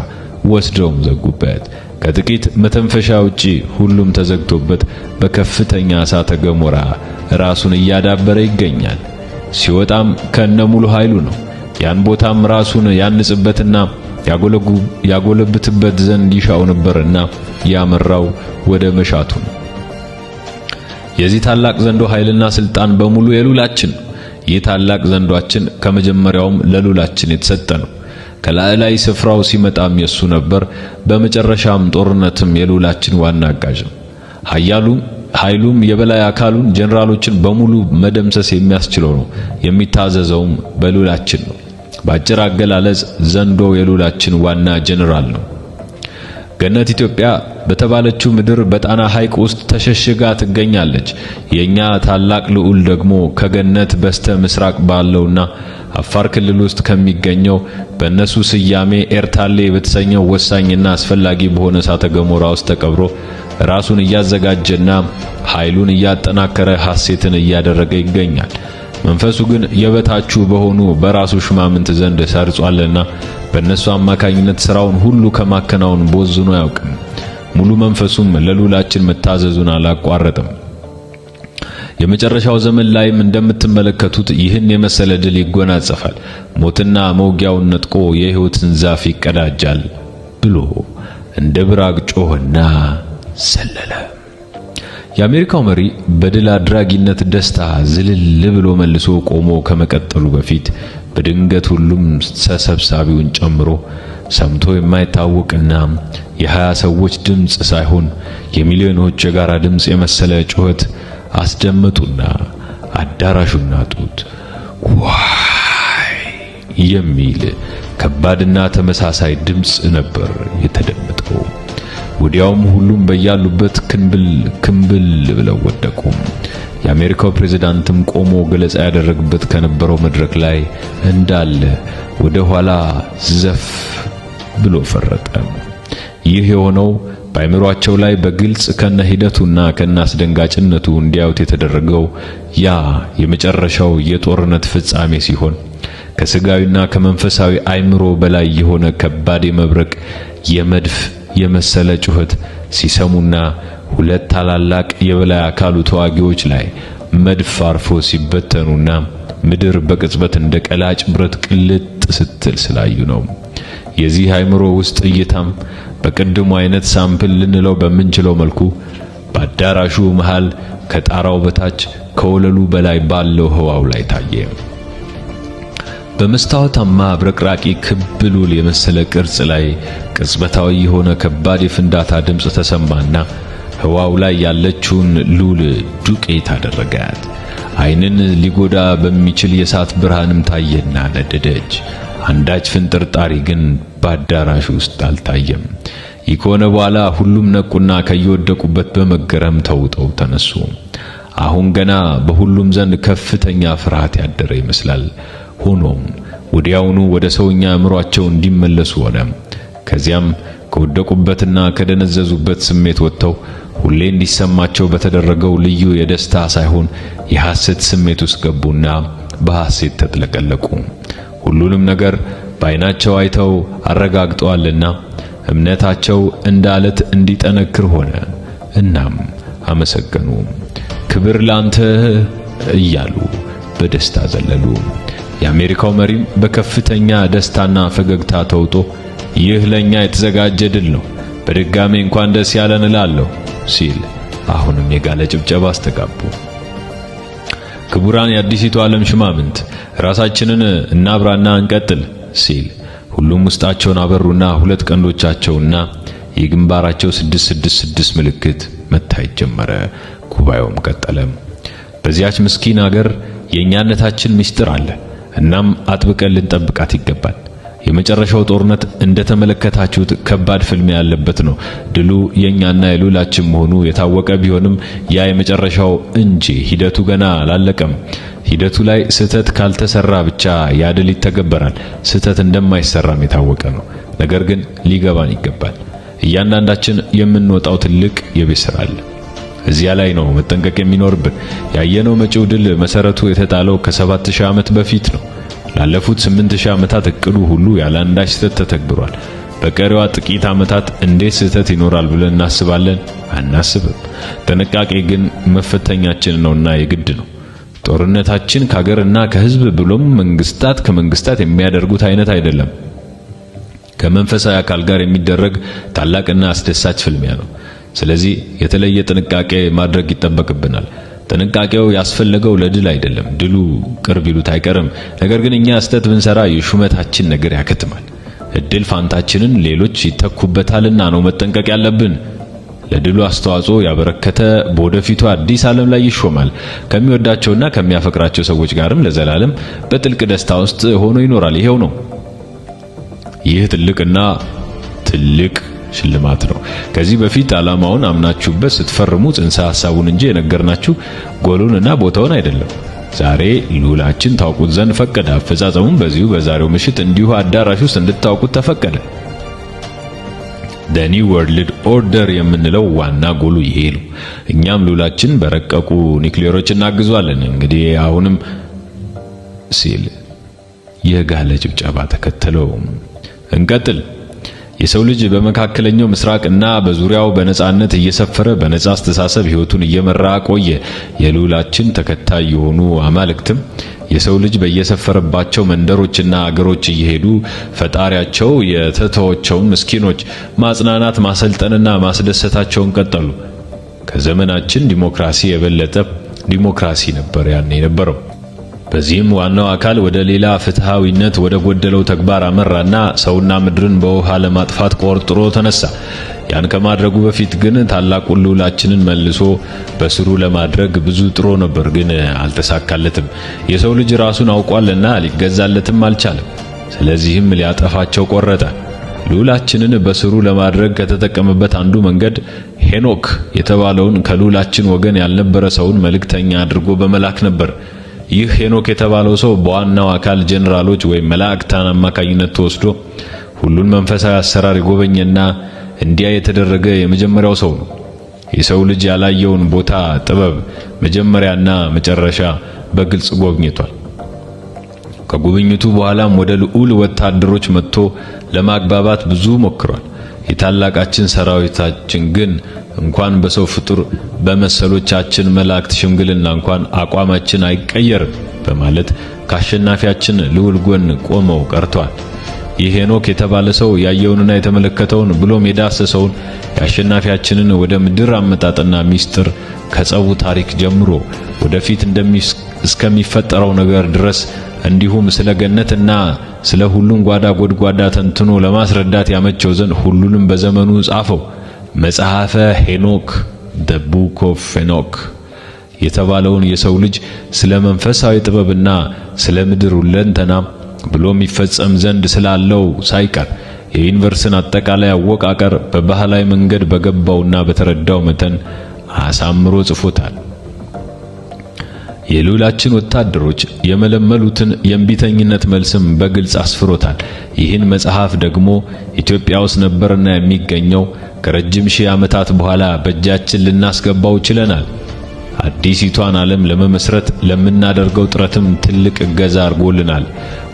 ወስደውም ዘጉበት። ከጥቂት መተንፈሻ ውጪ ሁሉም ተዘግቶበት በከፍተኛ እሳተ ገሞራ ራሱን እያዳበረ ይገኛል። ሲወጣም ከነሙሉ ኃይሉ ነው። ያን ቦታም ራሱን ያንጽበትና ያጎለብትበት ዘንድ ይሻው ነበርና ያመራው ወደ መሻቱ ነው። የዚህ ታላቅ ዘንዶ ኃይልና ስልጣን በሙሉ የሉላችን። ይህ ታላቅ ዘንዶአችን ከመጀመሪያውም ለሉላችን የተሰጠ ነው። ከላይ ስፍራው ሲመጣም የሱ ነበር። በመጨረሻም ጦርነትም የሉላችን ዋና አጋዥ ነው። ኃይሉም የበላይ አካሉን ጀነራሎችን በሙሉ መደምሰስ የሚያስችለው ነው። የሚታዘዘውም በሉላችን ነው። በአጭር አገላለጽ ዘንዶ የሉላችን ዋና ጀነራል ነው። ገነት ኢትዮጵያ በተባለችው ምድር በጣና ሐይቅ ውስጥ ተሸሽጋ ትገኛለች። የኛ ታላቅ ልዑል ደግሞ ከገነት በስተ ምስራቅ ባለውና አፋር ክልል ውስጥ ከሚገኘው በእነሱ ስያሜ ኤርታሌ በተሰኘው ወሳኝና አስፈላጊ በሆነ እሳተ ገሞራ ውስጥ ተቀብሮ ራሱን እያዘጋጀና ኃይሉን እያጠናከረ ሐሴትን እያደረገ ይገኛል። መንፈሱ ግን የበታቹ በሆኑ በራሱ ሽማምንት ዘንድ ሰርጿልና በእነሱ አማካኝነት ሥራውን ሁሉ ከማከናወን ቦዝኖ አያውቅም። ሙሉ መንፈሱም ለሉላችን መታዘዙን አላቋረጠም። የመጨረሻው ዘመን ላይም እንደምትመለከቱት ይህን የመሰለ ድል ይጎናጸፋል። ሞትና መውጊያውን ነጥቆ የሕይወትን ዛፍ ይቀዳጃል ብሎ እንደ ብራቅ ጮኸና ሰለለ። የአሜሪካው መሪ በድል አድራጊነት ደስታ ዝልል ብሎ መልሶ ቆሞ ከመቀጠሉ በፊት በድንገት ሁሉም ተሰብሳቢውን ጨምሮ ሰምቶ የማይታወቅና የ20 ሰዎች ድምጽ ሳይሆን የሚሊዮኖች የጋራ ድምጽ የመሰለ ጩኸት አስደመጡና አዳራሹን ናጡት። ዋይ የሚል ከባድና ተመሳሳይ ድምጽ ነበር የተደመጠው። ወዲያውም ሁሉም በያሉበት ክንብል ብለው ወደቁ። የአሜሪካው ፕሬዝዳንትም ቆሞ ገለጻ ያደረገበት ከነበረው መድረክ ላይ እንዳለ ወደ ኋላ ዘፍ ብሎ ፈረጠ። ይህ የሆነው በአእምሮአቸው ላይ በግልጽ ከነሂደቱና ከናስደንጋጭነቱ እንዲያዩት የተደረገው ያ የመጨረሻው የጦርነት ፍጻሜ ሲሆን ከስጋዊና ከመንፈሳዊ አእምሮ በላይ የሆነ ከባድ የመብረቅ የመድፍ የመሰለ ጩኸት ሲሰሙና ሁለት ታላላቅ የበላይ አካሉ ተዋጊዎች ላይ መድፍ አርፎ ሲበተኑና ምድር በቅጽበት እንደ ቀላጭ ብረት ቅልጥ ስትል ስላዩ ነው። የዚህ አእምሮ ውስጥ እይታም በቅድሙ አይነት ሳምፕል ልንለው በምንችለው መልኩ በአዳራሹ መሃል ከጣራው በታች ከወለሉ በላይ ባለው ህዋው ላይ ታየ። በመስታወታማ አብረቅራቂ ክብ ሉል የመሰለ ቅርጽ ላይ ቅጽበታዊ የሆነ ከባድ የፍንዳታ ድምጽ ተሰማና ህዋው ላይ ያለችውን ሉል ዱቄት አደረጋት። ዓይንን ሊጎዳ በሚችል የእሳት ብርሃንም ታየና ነደደች። አንዳች ፍንጥርጣሪ ግን በአዳራሹ ውስጥ አልታየም። ይህ ከሆነ በኋላ ሁሉም ነቁና ከየወደቁበት በመገረም ተውጠው ተነሱ። አሁን ገና በሁሉም ዘንድ ከፍተኛ ፍርሃት ያደረ ይመስላል። ሆኖም ወዲያውኑ ወደ ሰውኛ አእምሮአቸው እንዲመለሱ ሆነ። ከዚያም ከወደቁበትና ከደነዘዙበት ስሜት ወጥተው ሁሌ እንዲሰማቸው በተደረገው ልዩ የደስታ ሳይሆን የሐሴት ስሜት ውስጥ ገቡና በሐሴት ተጥለቀለቁ። ሁሉንም ነገር በዓይናቸው አይተው አረጋግጠዋልና እምነታቸው እንደ አለት እንዲጠነክር ሆነ። እናም አመሰገኑ። ክብር ላንተ እያሉ በደስታ ዘለሉ። የአሜሪካው መሪም በከፍተኛ ደስታና ፈገግታ ተውጦ ይህ ለኛ የተዘጋጀ ድል ነው፣ በድጋሜ እንኳን ደስ ያለን እላለሁ ሲል አሁንም የጋለ ጭብጨባ አስተጋቡ። ክቡራን የአዲሲቱ ዓለም ሽማምንት ራሳችንን እናብራና እንቀጥል ሲል ሁሉም ውስጣቸውን አበሩና ሁለት ቀንዶቻቸውና የግንባራቸው 666 ምልክት መታየት ጀመረ። ጉባኤውም ቀጠለ። በዚያች ምስኪን አገር የኛነታችን ምስጢር አለ። እናም አጥብቀን ልንጠብቃት ይገባል። የመጨረሻው ጦርነት እንደተመለከታችሁት ከባድ ፍልሚያ ያለበት ነው። ድሉ የኛና የሉላችን መሆኑ የታወቀ ቢሆንም ያ የመጨረሻው እንጂ ሂደቱ ገና አላለቀም። ሂደቱ ላይ ስህተት ካልተሰራ ብቻ ያ ድል ይተገበራል። ስህተት እንደማይሰራም የታወቀ ነው። ነገር ግን ሊገባን ይገባል። እያንዳንዳችን የምንወጣው ትልቅ የቤት ስራ አለ። እዚያ ላይ ነው መጠንቀቅ የሚኖርብን። ያየነው መጪው ድል መሰረቱ የተጣለው ከ7000 ዓመት በፊት ነው። ላለፉት 8000 ዓመታት እቅዱ ሁሉ ያለ አንዳች ስህተት ተተግብሯል። በቀሪዋ ጥቂት ዓመታት እንዴት ስህተት ይኖራል ብለን እናስባለን? አናስብም። ጥንቃቄ ግን መፈተኛችን ነውና የግድ ነው። ጦርነታችን ከሀገርና ከህዝብ ብሎም መንግስታት ከመንግስታት የሚያደርጉት አይነት አይደለም። ከመንፈሳዊ አካል ጋር የሚደረግ ታላቅና አስደሳች ፍልሚያ ነው። ስለዚህ የተለየ ጥንቃቄ ማድረግ ይጠበቅብናል። ጥንቃቄው ያስፈለገው ለድል አይደለም። ድሉ ቅርብ ይሉት አይቀርም። ነገር ግን እኛ ስተት ብንሰራ የሹመታችን ነገር ያከትማል። እድል ፋንታችንን ሌሎች ይተኩበታልና ነው መጠንቀቅ ያለብን። ለድሉ አስተዋጽኦ ያበረከተ በወደፊቱ አዲስ ዓለም ላይ ይሾማል። ከሚወዳቸውና ከሚያፈቅራቸው ሰዎች ጋርም ለዘላለም በጥልቅ ደስታ ውስጥ ሆኖ ይኖራል። ይሄው ነው። ይህ ትልቅና ትልቅ ሽልማት ነው። ከዚህ በፊት ዓላማውን አምናችሁበት ስትፈርሙ ጽንሰ ሐሳቡን እንጂ የነገርናችሁ ጎሉንና ቦታውን አይደለም። ዛሬ ልዑላችን ታውቁት ዘንድ ፈቀደ። አፈጻጸሙም በዚሁ በዛሬው ምሽት እንዲሁ አዳራሽ ውስጥ እንድታውቁት ተፈቀደ። The New World Order የምንለው ዋና ጎሉ ይሄ ነው። እኛም ልዑላችን በረቀቁ ኒውክሌሮች እናግዟለን። እንግዲህ አሁንም ሲል የጋለ ጭብጨባ ተከተለው። እንቀጥል። የሰው ልጅ በመካከለኛው ምስራቅና በዙሪያው በነጻነት እየሰፈረ በነጻ አስተሳሰብ ሕይወቱን እየመራ ቆየ። የልዑላችን ተከታይ የሆኑ አማልክትም የሰው ልጅ በየሰፈረባቸው መንደሮችና አገሮች እየሄዱ ፈጣሪያቸው የተተዋቸውን ምስኪኖች ማጽናናት፣ ማሰልጠንና ማስደሰታቸውን ቀጠሉ። ከዘመናችን ዲሞክራሲ የበለጠ ዲሞክራሲ ነበር ያኔ የነበረው። በዚህም ዋናው አካል ወደ ሌላ ፍትሃዊነት ወደ ጎደለው ተግባር አመራና ሰውና ምድርን በውሃ ለማጥፋት ቆርጥሮ ተነሳ። ያን ከማድረጉ በፊት ግን ታላቁን ልዑላችንን መልሶ በስሩ ለማድረግ ብዙ ጥሮ ነበር፣ ግን አልተሳካለትም። የሰው ልጅ ራሱን አውቋልና ሊገዛለትም አልቻለም። ስለዚህም ሊያጠፋቸው ቆረጠ። ልዑላችንን በስሩ ለማድረግ ከተጠቀመበት አንዱ መንገድ ሄኖክ የተባለውን ከልዑላችን ወገን ያልነበረ ሰውን መልእክተኛ አድርጎ በመላክ ነበር። ይህ ሄኖክ የተባለው ሰው በዋናው አካል ጀነራሎች ወይም መላእክታን አማካኝነት ተወስዶ ሁሉን መንፈሳዊ አሰራር የጎበኘና እንዲያ የተደረገ የመጀመሪያው ሰው ነው። የሰው ልጅ ያላየውን ቦታ፣ ጥበብ፣ መጀመሪያና መጨረሻ በግልጽ ጎብኝቷል። ከጉብኝቱ በኋላም ወደ ልዑል ወታደሮች መጥቶ ለማግባባት ብዙ ሞክሯል። የታላቃችን ሰራዊታችን ግን እንኳን በሰው ፍጡር በመሰሎቻችን መላእክት ሽምግልና እንኳን አቋማችን አይቀየርም በማለት ከአሸናፊያችን ልዑል ጎን ቆመው ቀርቷል። ይህ ሄኖክ የተባለ ሰው ያየውንና የተመለከተውን ብሎም የዳሰሰውን የአሸናፊያችንን ወደ ምድር አመጣጥና ሚስጥር ከጸቡ ታሪክ ጀምሮ ወደፊት እስከሚፈጠረው ነገር ድረስ እንዲሁም ስለ ገነትና ስለ ሁሉም ጓዳ ጎድጓዳ ተንትኖ ለማስረዳት ያመቸው ዘንድ ሁሉንም በዘመኑ ጻፈው። መጽሐፈ ሄኖክ The Book of Enoch የተባለውን የሰው ልጅ ስለ መንፈሳዊ ጥበብና ስለ ምድር ሁለንተና ብሎም ይፈጸም ዘንድ ስላለው ሳይቀር የዩኒቨርስን አጠቃላይ አወቃቀር በባህላዊ መንገድ በገባውና በተረዳው መጠን አሳምሮ ጽፎታል። የልዑላችን ወታደሮች የመለመሉትን የእምቢተኝነት መልስም በግልጽ አስፍሮታል። ይህን መጽሐፍ ደግሞ ኢትዮጵያ ውስጥ ነበርና የሚገኘው ከረጅም ሺህ ዓመታት በኋላ በእጃችን ልናስገባው ችለናል። አዲሲቷን ዓለም ለመመስረት ለምናደርገው ጥረትም ትልቅ እገዛ አድርጎልናል።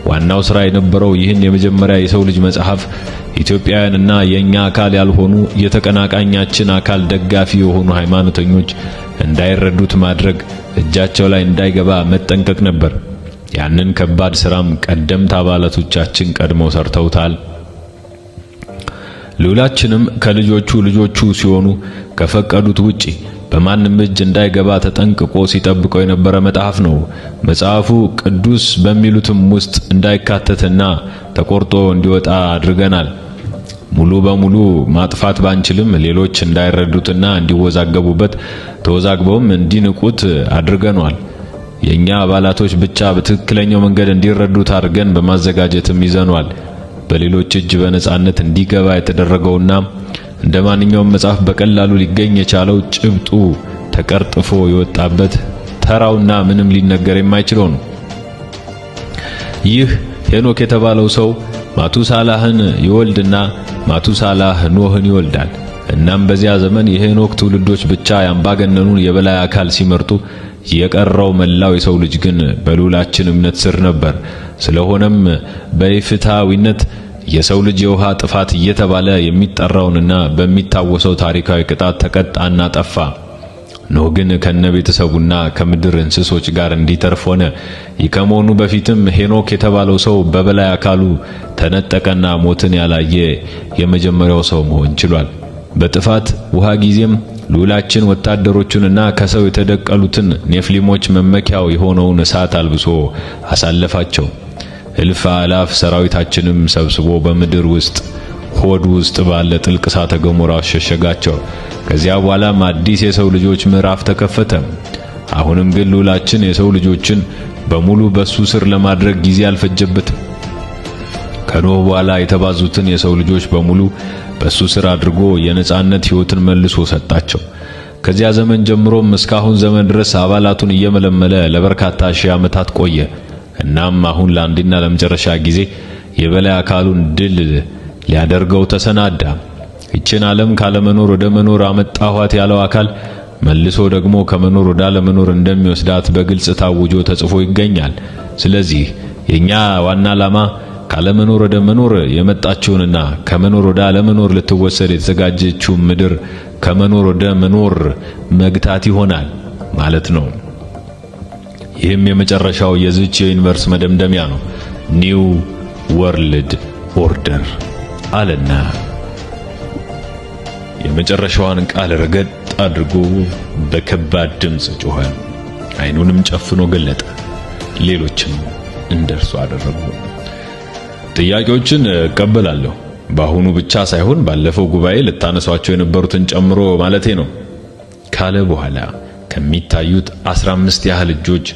ዋናው ሥራ የነበረው ይህን የመጀመሪያ የሰው ልጅ መጽሐፍ ኢትዮጵያውያንና የኛ አካል ያልሆኑ የተቀናቃኛችን አካል ደጋፊ የሆኑ ሃይማኖተኞች እንዳይረዱት ማድረግ፣ እጃቸው ላይ እንዳይገባ መጠንቀቅ ነበር። ያንን ከባድ ሥራም ቀደምት አባላቶቻችን ቀድመው ሰርተውታል። ልዑላችንም ከልጆቹ ሲሆኑ ከፈቀዱት ውጪ በማንም እጅ እንዳይገባ ተጠንቅቆ ሲጠብቀው የነበረ መጽሐፍ ነው። መጽሐፉ ቅዱስ በሚሉትም ውስጥ እንዳይካተትና ተቆርጦ እንዲወጣ አድርገናል። ሙሉ በሙሉ ማጥፋት ባንችልም ሌሎች እንዳይረዱትና እንዲወዛገቡበት ተወዛግበውም እንዲንቁት አድርገናል። የኛ አባላቶች ብቻ በትክክለኛው መንገድ እንዲረዱት አድርገን በማዘጋጀትም ይዘናል። በሌሎች እጅ በነጻነት እንዲገባ የተደረገውና እንደማንኛውም መጽሐፍ በቀላሉ ሊገኝ የቻለው ጭብጡ ተቀርጥፎ የወጣበት ተራውና ምንም ሊነገር የማይችለው ነው። ይህ ሄኖክ የተባለው ሰው ማቱሳላህን ይወልድና ማቱሳላህ ኖህን ይወልዳል። እናም በዚያ ዘመን የሄኖክ ትውልዶች ብቻ ያምባገነኑን የበላይ አካል ሲመርጡ፣ የቀረው መላው የሰው ልጅ ግን በልዑላችን እምነት ስር ነበር። ስለሆነም በፍትሃዊነት የሰው ልጅ የውሃ ጥፋት እየተባለ የሚጠራውንና በሚታወሰው ታሪካዊ ቅጣት ተቀጣና ጠፋ። ኖህ ግን ከነቤተሰቡና ከምድር እንስሶች ጋር እንዲተርፍ ሆነ። ይህ ከመሆኑ በፊትም ሄኖክ የተባለው ሰው በበላይ አካሉ ተነጠቀና ሞትን ያላየ የመጀመሪያው ሰው መሆን ችሏል። በጥፋት ውሃ ጊዜም ልዑላችን ወታደሮቹንና ከሰው የተደቀሉትን ኔፍሊሞች መመኪያው የሆነውን እሳት አልብሶ አሳለፋቸው። እልፍ አላፍ ሰራዊታችንም ሰብስቦ በምድር ውስጥ ሆድ ውስጥ ባለ ጥልቅ እሳተ ገሞራ ሸሸጋቸው። ከዚያ በኋላም አዲስ የሰው ልጆች ምዕራፍ ተከፈተ። አሁንም ግን ልዑላችን የሰው ልጆችን በሙሉ በሱ ስር ለማድረግ ጊዜ አልፈጀበትም። ከኖህ በኋላ የተባዙትን የሰው ልጆች በሙሉ በሱ ስር አድርጎ የነጻነት ሕይወትን መልሶ ሰጣቸው። ከዚያ ዘመን ጀምሮም እስካሁን ዘመን ድረስ አባላቱን እየመለመለ ለበርካታ ሺህ ዓመታት ቆየ። እናም አሁን ለአንድና ለመጨረሻ ጊዜ የበላይ አካሉን ድል ሊያደርገው ተሰናዳ። ይችን ዓለም ካለመኖር ወደ መኖር አመጣኋት ያለው አካል መልሶ ደግሞ ከመኖር ወደ አለመኖር እንደሚወስዳት በግልጽ ታውጆ ተጽፎ ይገኛል። ስለዚህ የኛ ዋና ዓላማ ካለመኖር ወደ መኖር የመጣችውንና ከመኖር ወደ አለመኖር ልትወሰድ የተዘጋጀችው ምድር ከመኖር ወደ መኖር መግታት ይሆናል ማለት ነው። ይህም የመጨረሻው የዚች የዩኒቨርስ መደምደሚያ ነው። ኒው ወርልድ ኦርደር አለና የመጨረሻዋን ቃል ረገጥ አድርጎ በከባድ ድምፅ ጮኸ። ዓይኑንም ጨፍኖ ገለጠ። ሌሎችም እንደርሱ አደረጉ። ጥያቄዎችን እቀበላለሁ፣ በአሁኑ ብቻ ሳይሆን ባለፈው ጉባኤ ልታነሷቸው የነበሩትን ጨምሮ ማለቴ ነው ካለ በኋላ ከሚታዩት 15 ያህል እጆች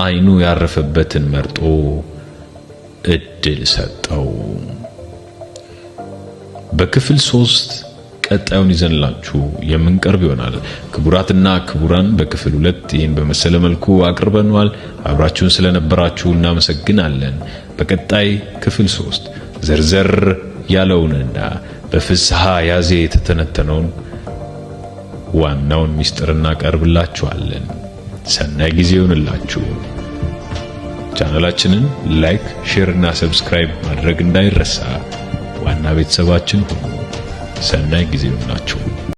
ዓይኑ ያረፈበትን መርጦ እድል ሰጠው። በክፍል 3 ቀጣዩን ይዘንላችሁ የምንቀርብ ይሆናል። ክቡራትና ክቡራን በክፍል 2 ይህን በመሰለ መልኩ አቅርበናል። አብራችሁን ስለነበራችሁ እናመሰግናለን። በቀጣይ ክፍል 3 ዘርዘር ያለውንና በፍስሐ ያዜ የተተነተነውን ዋናውን ምስጢር እናቀርብላችኋለን። ሰናይ ጊዜ ይሁንላችሁ። ቻናላችንን ላይክ፣ ሼር እና ሰብስክራይብ ማድረግ እንዳይረሳ። ዋና ቤተሰባችን ሁኑ። ሰናይ ጊዜ ይሁንላችሁ።